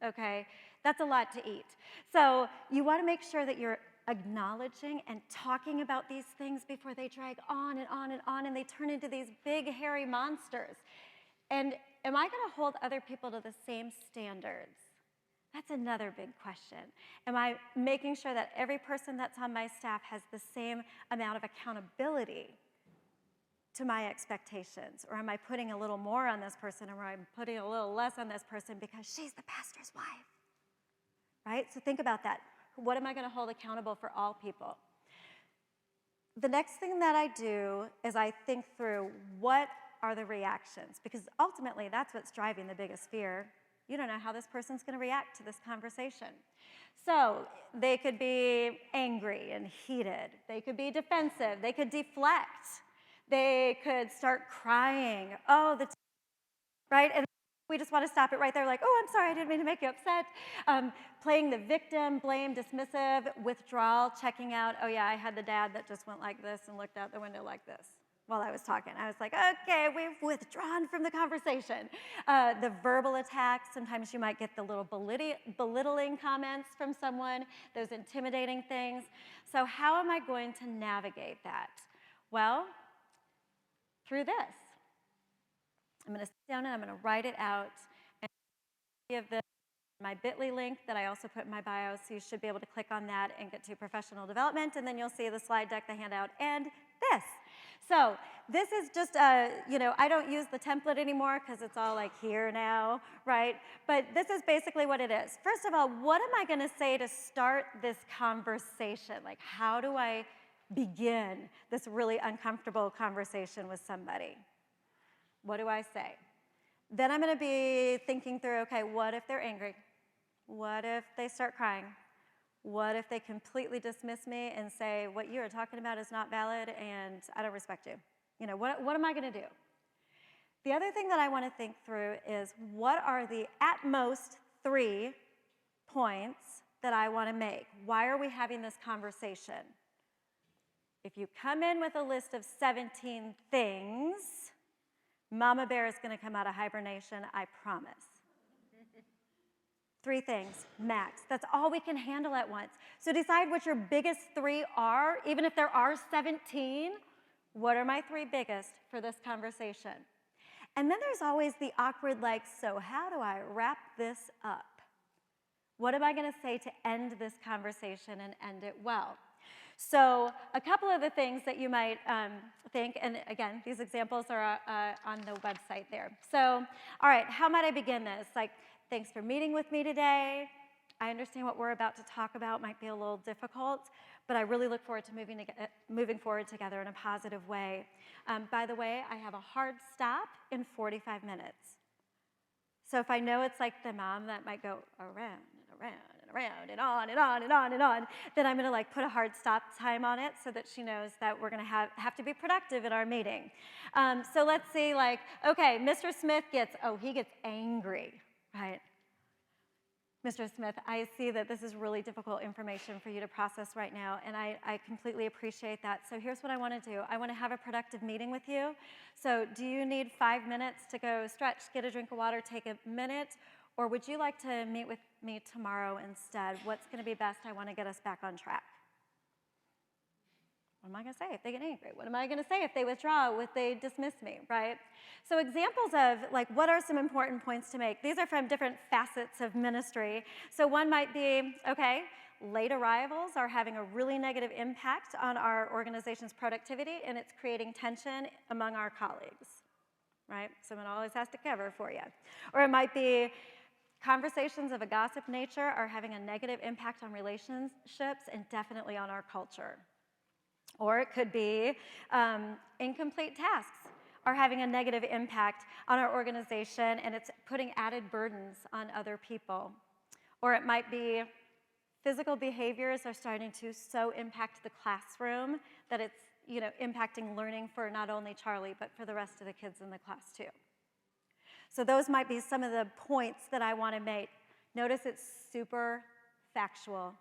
Speaker 1: okay? That's a lot to eat. So you want to make sure that you're acknowledging and talking about these things before they drag on and on and on, and they turn into these big, hairy monsters. And am I going to hold other people to the same standards? That's another big question. Am I making sure that every person that's on my staff has the same amount of accountability to my expectations? Or am I putting a little more on this person, or am I putting a little less on this person because she's the pastor's wife? Right? So think about that. What am I going to hold accountable for all people? The next thing that I do is I think through what are the reactions, because ultimately that's what's driving the biggest fear. You don't know how this person's going to react to this conversation. So they could be angry and heated. They could be defensive. They could deflect. They could start crying. Right? And we just want to stop it right there, like, oh, I'm sorry, I didn't mean to make you upset. Playing the victim, blame, dismissive, withdrawal, checking out. Oh, yeah, I had the dad that just went like this and looked out the window like this while I was talking. I was like, okay, we've withdrawn from the conversation. The verbal attacks, sometimes you might get the little belittling comments from someone, those intimidating things. So how am I going to navigate that? Well, through this. I'm going to sit down and I'm going to write it out and give my bit.ly link that I also put in my bio, so you should be able to click on that and get to professional development, and then you'll see the slide deck, the handout, and this. So this is just I don't use the template anymore because it's all like here now, right? But this is basically what it is. First of all, what am I going to say to start this conversation? Like, how do I begin this really uncomfortable conversation with somebody? What do I say? Then I'm going to be thinking through, okay, what if they're angry? What if they start crying? What if they completely dismiss me and say, what you are talking about is not valid and I don't respect you? What am I going to do? The other thing that I want to think through is what are the at most 3 points that I want to make? Why are we having this conversation? If you come in with a list of 17 things, Mama Bear is going to come out of hibernation, I promise. 3 things, max. That's all we can handle at once. So decide what your biggest 3 are, even if there are 17. What are my 3 biggest for this conversation? And then there's always the awkward, like, so how do I wrap this up? What am I going to say to end this conversation and end it well? So a couple of the things that you might think, and again, these examples are on the website there. So, all right, how might I begin this? Like, thanks for meeting with me today. I understand what we're about to talk about might be a little difficult, but I really look forward to moving forward together in a positive way. By the way, I have a hard stop in 45 minutes. So if I know it's like the mom that might go around and around and around and on and on and on and on, then I'm going to put a hard stop time on it so that she knows that we're going to have to be productive in our meeting. So let's see, okay, Mr. Smith gets angry, right? Mr. Smith, I see that this is really difficult information for you to process right now, and I completely appreciate that. So here's what I want to do. I want to have a productive meeting with you. So do you need 5 minutes to go stretch, get a drink of water, take a minute, or would you like to meet with me tomorrow instead? What's going to be best? I want to get us back on track. What am I going to say if they get angry? What am I going to say if they withdraw, if they dismiss me, right? So examples of what are some important points to make? These are from different facets of ministry. So one might be, okay, late arrivals are having a really negative impact on our organization's productivity, and it's creating tension among our colleagues, right? Someone always has to cover for you. Or it might be conversations of a gossip nature are having a negative impact on relationships and definitely on our culture. Or it could be incomplete tasks are having a negative impact on our organization and it's putting added burdens on other people. Or it might be physical behaviors are starting to so impact the classroom that it's impacting learning for not only Charlie but for the rest of the kids in the class too. So those might be some of the points that I want to make. Notice it's super factual.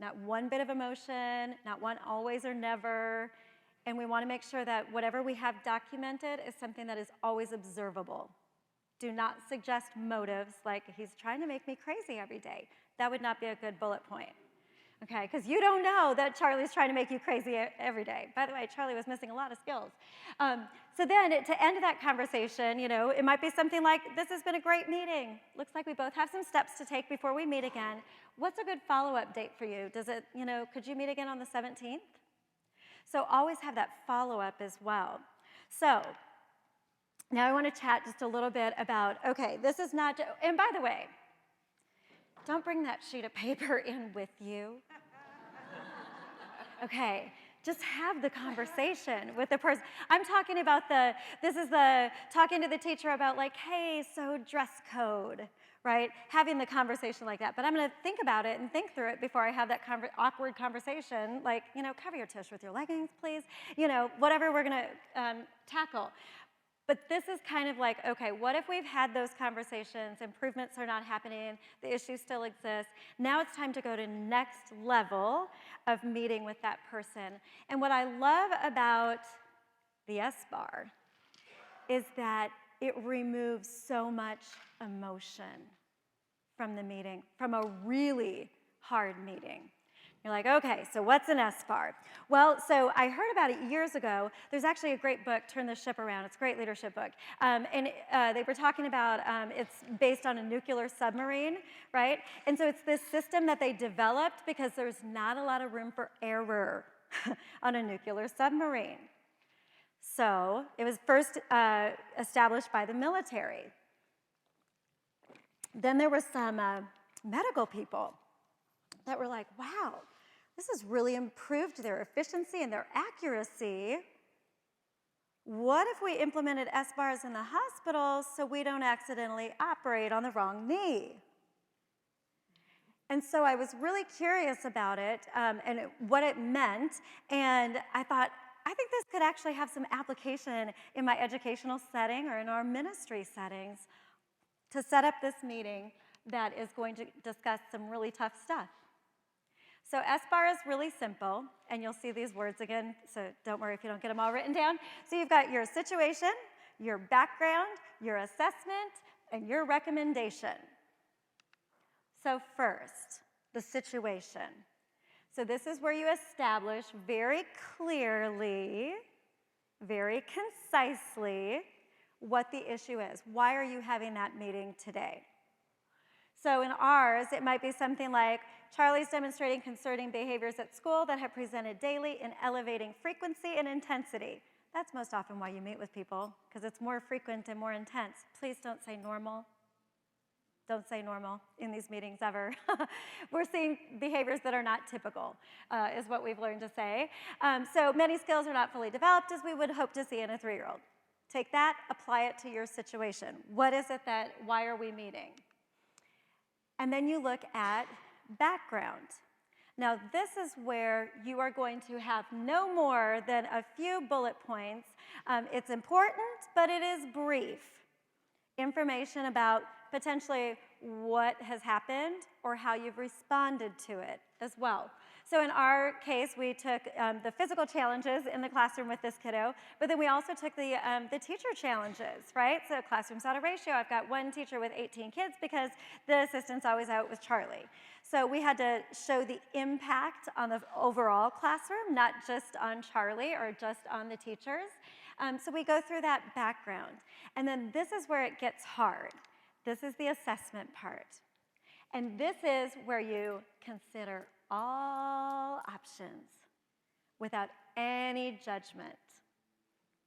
Speaker 1: Not one bit of emotion, not one always or never. And we want to make sure that whatever we have documented is something that is always observable. Do not suggest motives like he's trying to make me crazy every day. That would not be a good bullet point. Okay, because you don't know that Charlie's trying to make you crazy every day. By the way, Charlie was missing a lot of skills. So then to end that conversation, it might be something like, this has been a great meeting. Looks like we both have some steps to take before we meet again. What's a good follow-up date for you? Does it, could you meet again on the 17th? So always have that follow-up as well. So now I want to chat just a little bit about, okay, this is not, and by the way, don't bring that sheet of paper in with you. Okay, just have the conversation with the person. I'm talking about talking to the teacher about hey, so dress code, right? Having the conversation like that. But I'm going to think about it and think through it before I have that awkward conversation, cover your tush with your leggings, please. Whatever we're going to tackle. But this is kind of okay, what if we've had those conversations, improvements are not happening, the issue still exists, now it's time to go to next level of meeting with that person. And what I love about the S-bar is that it removes so much emotion from the meeting, from a really hard meeting. You're like, okay, so what's an S-bar? Well, so I heard about it years ago. There's actually a great book, Turn the Ship Around. It's a great leadership book. And they were talking about, it's based on a nuclear submarine, right? And so it's this system that they developed because there's not a lot of room for error on a nuclear submarine. So it was first established by the military. Then there were some medical people that were like, wow, this has really improved their efficiency and their accuracy. What if we implemented S-bars in the hospitals so we don't accidentally operate on the wrong knee? And so I was really curious about it and what it meant, and I thought, I think this could actually have some application in my educational setting or in our ministry settings to set up this meeting that is going to discuss some really tough stuff. So S-bar is really simple, and you'll see these words again, so don't worry if you don't get them all written down. So you've got your situation, your background, your assessment, and your recommendation. So first, the situation. So this is where you establish very clearly, very concisely, what the issue is. Why are you having that meeting today? So in ours, it might be something like, Charlie's demonstrating concerning behaviors at school that have presented daily in elevating frequency and intensity. That's most often why you meet with people, because it's more frequent and more intense. Please don't say normal. Don't say normal in these meetings ever. We're seeing behaviors that are not typical, is what we've learned to say. So many skills are not fully developed as we would hope to see in a 3-year-old. Take that, apply it to your situation. What is it that, why are we meeting? And then you look at background. Now this is where you are going to have no more than a few bullet points. It's important, but it is brief. Information about potentially what has happened or how you've responded to it as well. So in our case, we took the physical challenges in the classroom with this kiddo, but then we also took the teacher challenges, right? So classroom's out of ratio. I've got one teacher with 18 kids because the assistant's always out with Charlie. So we had to show the impact on the overall classroom, not just on Charlie or just on the teachers. So we go through that background. And then this is where it gets hard. This is the assessment part. And this is where you consider all options without any judgment.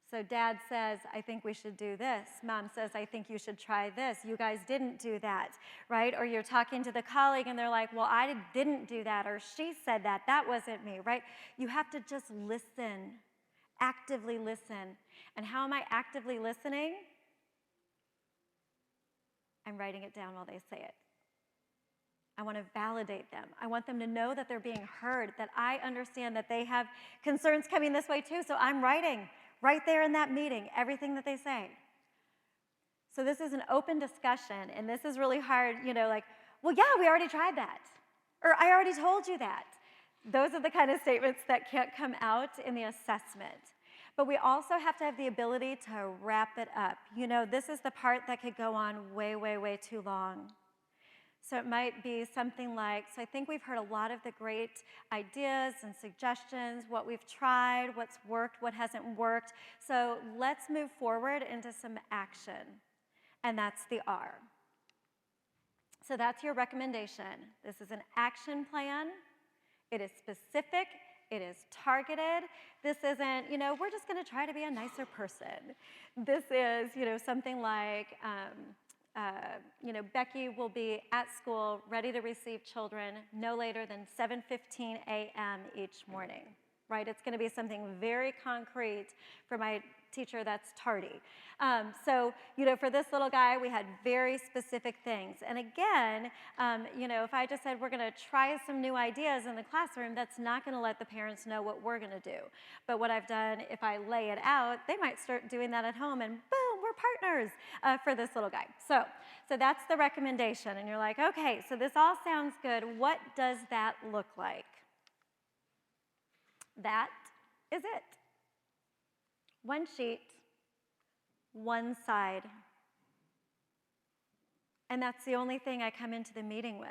Speaker 1: So dad says, I think we should do this. Mom says, I think you should try this. You guys didn't do that, right? Or you're talking to the colleague and they're like, well, I didn't do that, or she said that. That wasn't me, right? You have to just listen, actively listen. And how am I actively listening? I'm writing it down while they say it. I want to validate them. I want them to know that they're being heard, that I understand that they have concerns coming this way too, so I'm writing right there in that meeting everything that they say. So this is an open discussion, and this is really hard, like, well, yeah, we already tried that, or I already told you that. Those are the kind of statements that can't come out in the assessment. But we also have to have the ability to wrap it up. This is the part that could go on way, way, way too long. So it might be something like, so I think we've heard a lot of the great ideas and suggestions, what we've tried, what's worked, what hasn't worked. So let's move forward into some action, and that's the R. So that's your recommendation. This is an action plan. It is specific. It is targeted. This isn't, we're just going to try to be a nicer person. This is, something like, Becky will be at school ready to receive children no later than 7:15 a.m. each morning, right? It's going to be something very concrete for my teacher that's tardy. So, for this little guy, we had very specific things. And again, if I just said we're going to try some new ideas in the classroom, that's not going to let the parents know what we're going to do. But what I've done, if I lay it out, they might start doing that at home, and boom, we're partners for this little guy. So that's the recommendation. And you're like, okay, so this all sounds good. What does that look like? That is it. One sheet, one side. And that's the only thing I come into the meeting with.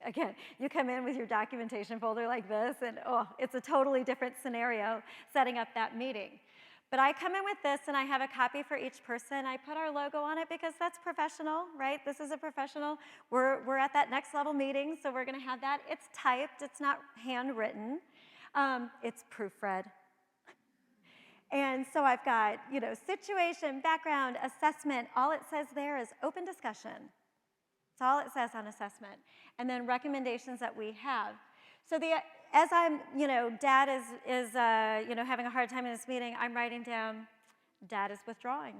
Speaker 1: Again, you come in with your documentation folder like this, and it's a totally different scenario setting up that meeting. But I come in with this, and I have a copy for each person. I put our logo on it because that's professional, right? This is a professional. We're at that next level meeting, so we're going to have that. It's typed. It's not handwritten. It's proofread. And so I've got, situation, background, assessment. All it says there is open discussion. That's all it says on assessment. And then recommendations that we have. So as I'm, Dad is having a hard time in this meeting, I'm writing down, Dad is withdrawing.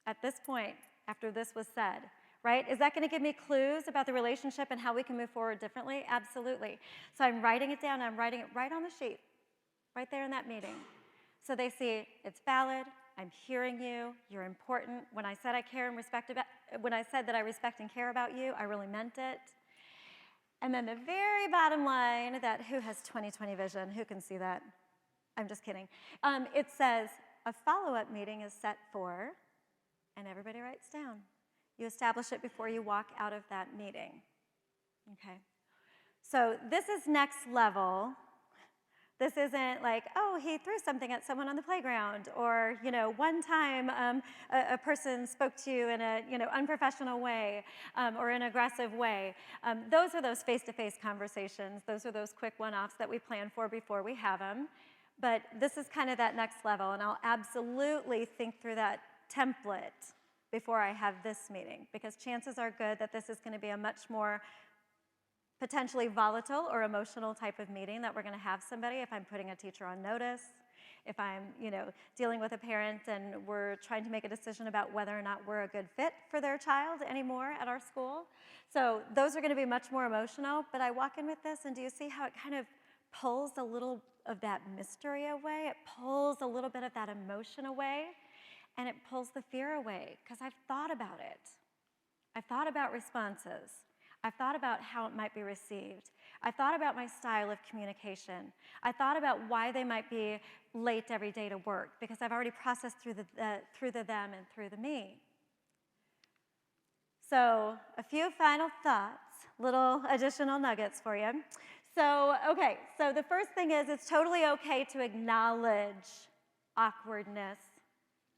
Speaker 1: At this point, after this was said, right? Is that going to give me clues about the relationship and how we can move forward differently? Absolutely. So I'm writing it down. I'm writing it right on the sheet, right there in that meeting. So they see it's valid. I'm hearing you. You're important. When I said when I said that I respect and care about you, I really meant it. And then the very bottom line, that who has 20/20 vision? Who can see that? I'm just kidding. It says a follow-up meeting is set for, and everybody writes down. You establish it before you walk out of that meeting. Okay. So this is next level. This isn't like, oh, he threw something at someone on the playground, or one time a person spoke to you in a unprofessional way or an aggressive way. Those are those face-to-face conversations. Those are those quick one-offs that we plan for before we have them. But this is kind of that next level, and I'll absolutely think through that template before I have this meeting, because chances are good that this is going to be a much more potentially volatile or emotional type of meeting that we're going to have somebody if I'm putting a teacher on notice, if I'm dealing with a parent and we're trying to make a decision about whether or not we're a good fit for their child anymore at our school. So those are going to be much more emotional, but I walk in with this, and do you see how it kind of pulls a little of that mystery away? It pulls a little bit of that emotion away, and it pulls the fear away, because I've thought about it. I've thought about responses. I've thought about how it might be received. I thought about my style of communication. I thought about why they might be late every day to work, because I've already processed through the them and through the me. So a few final thoughts, little additional nuggets for you. So the first thing is, it's totally okay to acknowledge awkwardness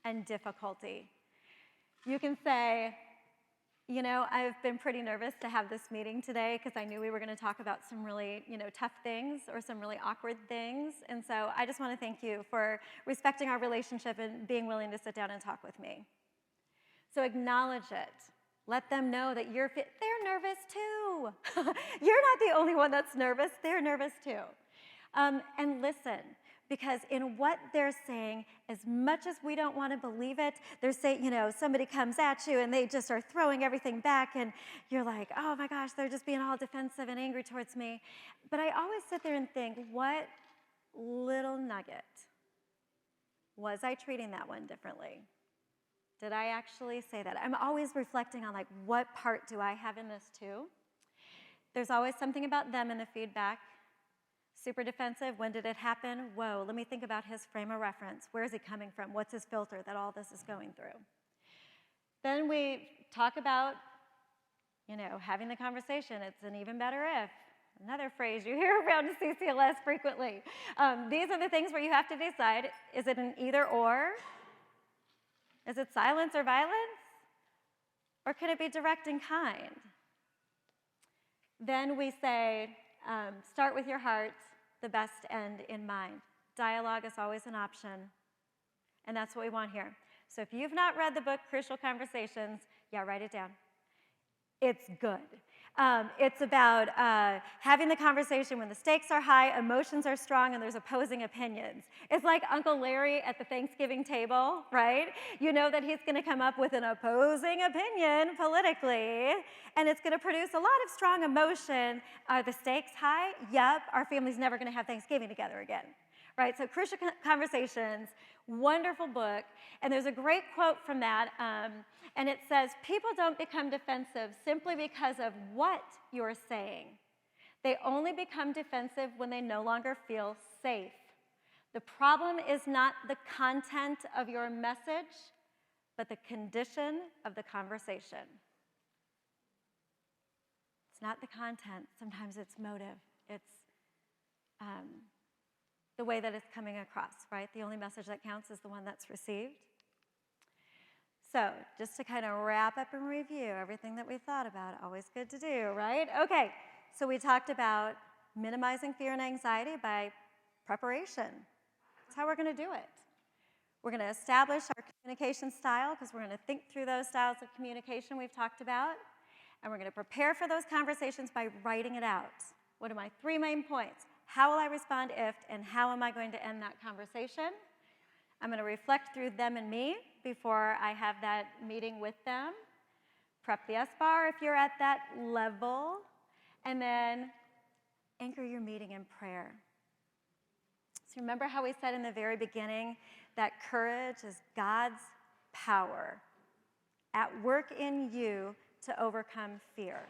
Speaker 1: and difficulty. You can say, I've been pretty nervous to have this meeting today because I knew we were going to talk about some really, tough things or some really awkward things. And so I just want to thank you for respecting our relationship and being willing to sit down and talk with me. So acknowledge it. Let them know that they're nervous too. You're not the only one that's nervous. They're nervous too. And listen. Because in what they're saying, as much as we don't want to believe it, they're saying, somebody comes at you and they just are throwing everything back, and you're like, oh my gosh, they're just being all defensive and angry towards me. But I always sit there and think, what little nugget? Was I treating that one differently? Did I actually say that? I'm always reflecting on, what part do I have in this too? There's always something about them in the feedback. Super defensive, when did it happen? Whoa, let me think about his frame of reference. Where is he coming from? What's his filter that all this is going through? Then we talk about, having the conversation. It's an even better if. Another phrase you hear around CCLS frequently. These are the things where you have to decide, is it an either or? Is it silence or violence? Or could it be direct and kind? Then we say, start with your heart, the best end in mind. Dialogue is always an option, and that's what we want here. So if you've not read the book, Crucial Conversations, write it down. It's good. It's about having the conversation when the stakes are high, emotions are strong, and there's opposing opinions. It's like Uncle Larry at the Thanksgiving table, right? You know that he's going to come up with an opposing opinion politically, and it's going to produce a lot of strong emotion. Are the stakes high? Yep. Our family's never going to have Thanksgiving together again. Right, so Crucial Conversations, wonderful book, and there's a great quote from that, and it says, people don't become defensive simply because of what you're saying. They only become defensive when they no longer feel safe. The problem is not the content of your message, but the condition of the conversation. It's not the content, sometimes it's motive, it's the way that it's coming across, right? The only message that counts is the one that's received. So just to kind of wrap up and review everything that we've thought about, always good to do, right? Okay, so we talked about minimizing fear and anxiety by preparation. That's how we're going to do it. We're going to establish our communication style because we're going to think through those styles of communication we've talked about. And we're going to prepare for those conversations by writing it out. What are my 3 main points? How will I respond if, and how am I going to end that conversation? I'm going to reflect through them and me before I have that meeting with them. Prep the S-bar if you're at that level. And then anchor your meeting in prayer. So remember how we said in the very beginning that courage is God's power at work in you to overcome fear.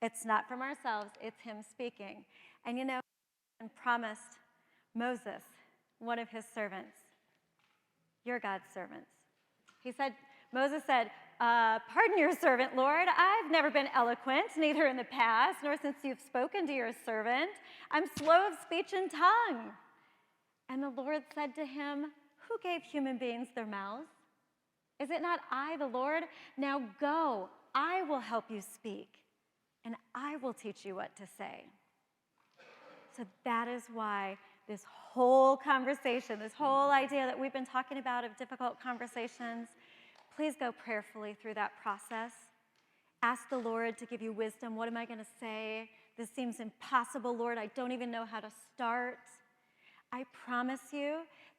Speaker 1: It's not from ourselves, it's him speaking. And you know, he promised Moses, one of his servants, you're God's servants. Moses said, pardon your servant, Lord. I've never been eloquent, neither in the past, nor since you've spoken to your servant. I'm slow of speech and tongue. And the Lord said to him, who gave human beings their mouths? Is it not I, the Lord? Now go, I will help you speak, and I will teach you what to say. So that is why this whole conversation, this whole idea that we've been talking about of difficult conversations, please go prayerfully through that process. Ask the Lord to give you wisdom. What am I going to say? This seems impossible, Lord. I don't even know how to start. I promise you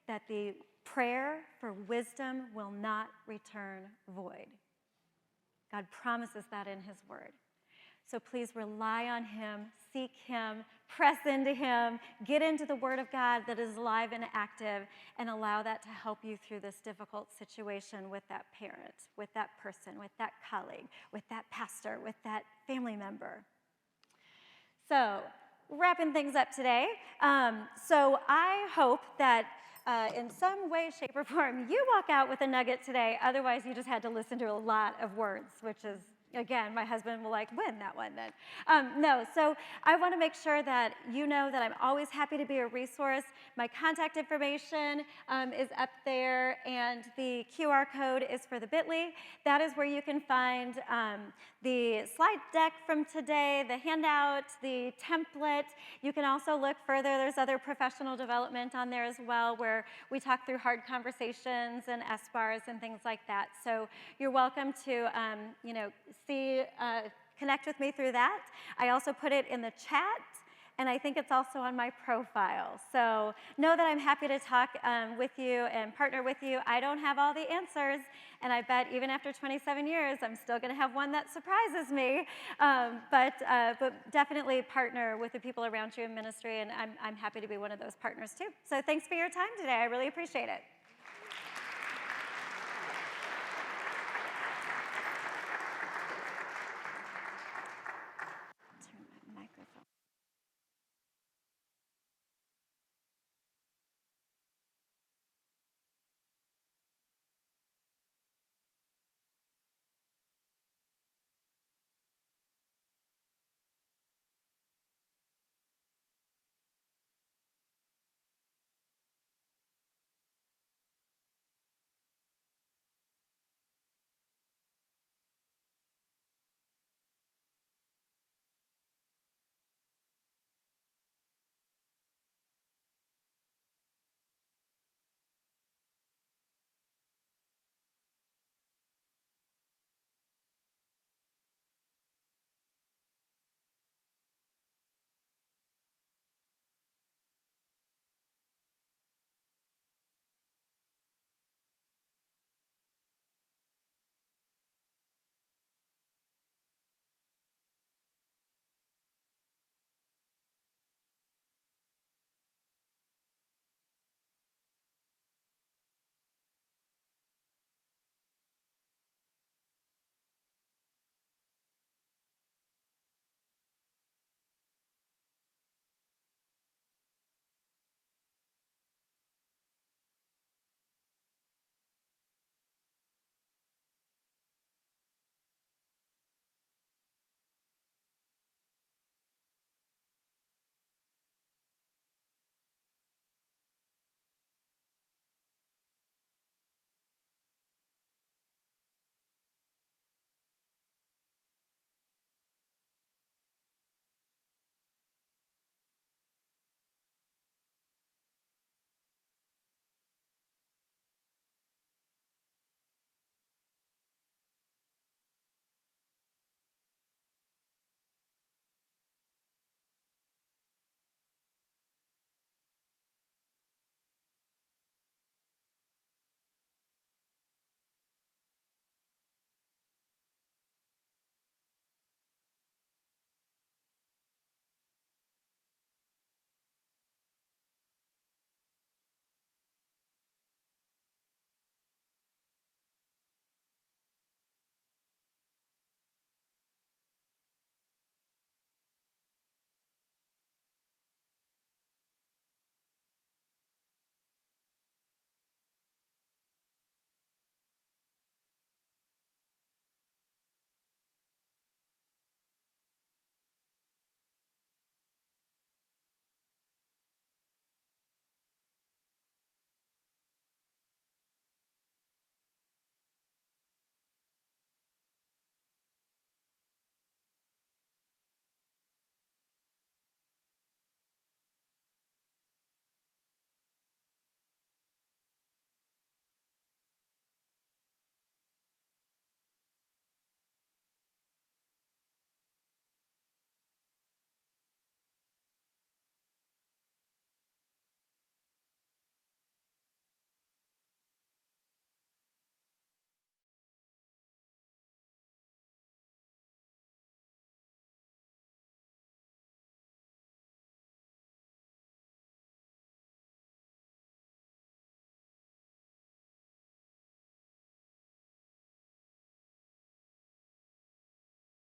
Speaker 1: that the prayer for wisdom will not return void. God promises that in his word. So please rely on him, seek him, press into him, get into the word of God that is alive and active, and allow that to help you through this difficult situation with that parent, with that person, with that colleague, with that pastor, with that family member. So wrapping things up today. So I hope that in some way, shape, or form, you walk out with a nugget today. Otherwise, you just had to listen to a lot of words, which is, again, my husband will win that one then. No, so I want to make sure that you know that I'm always happy to be a resource. My contact information is up there, and the QR code is for the Bitly. That is where you can find the slide deck from today, the handout, the template. You can also look further. There's other professional development on there as well, where we talk through hard conversations and S-bars and things like that. So you're welcome to, connect with me through that. I also put it in the chat, and I think it's also on my profile. So know that I'm happy to talk with you and partner with you. I don't have all the answers, and I bet even after 27 years, I'm still going to have one that surprises me. But definitely partner with the people around you in ministry, and I'm happy to be one of those partners too. So thanks for your time today. I really appreciate it.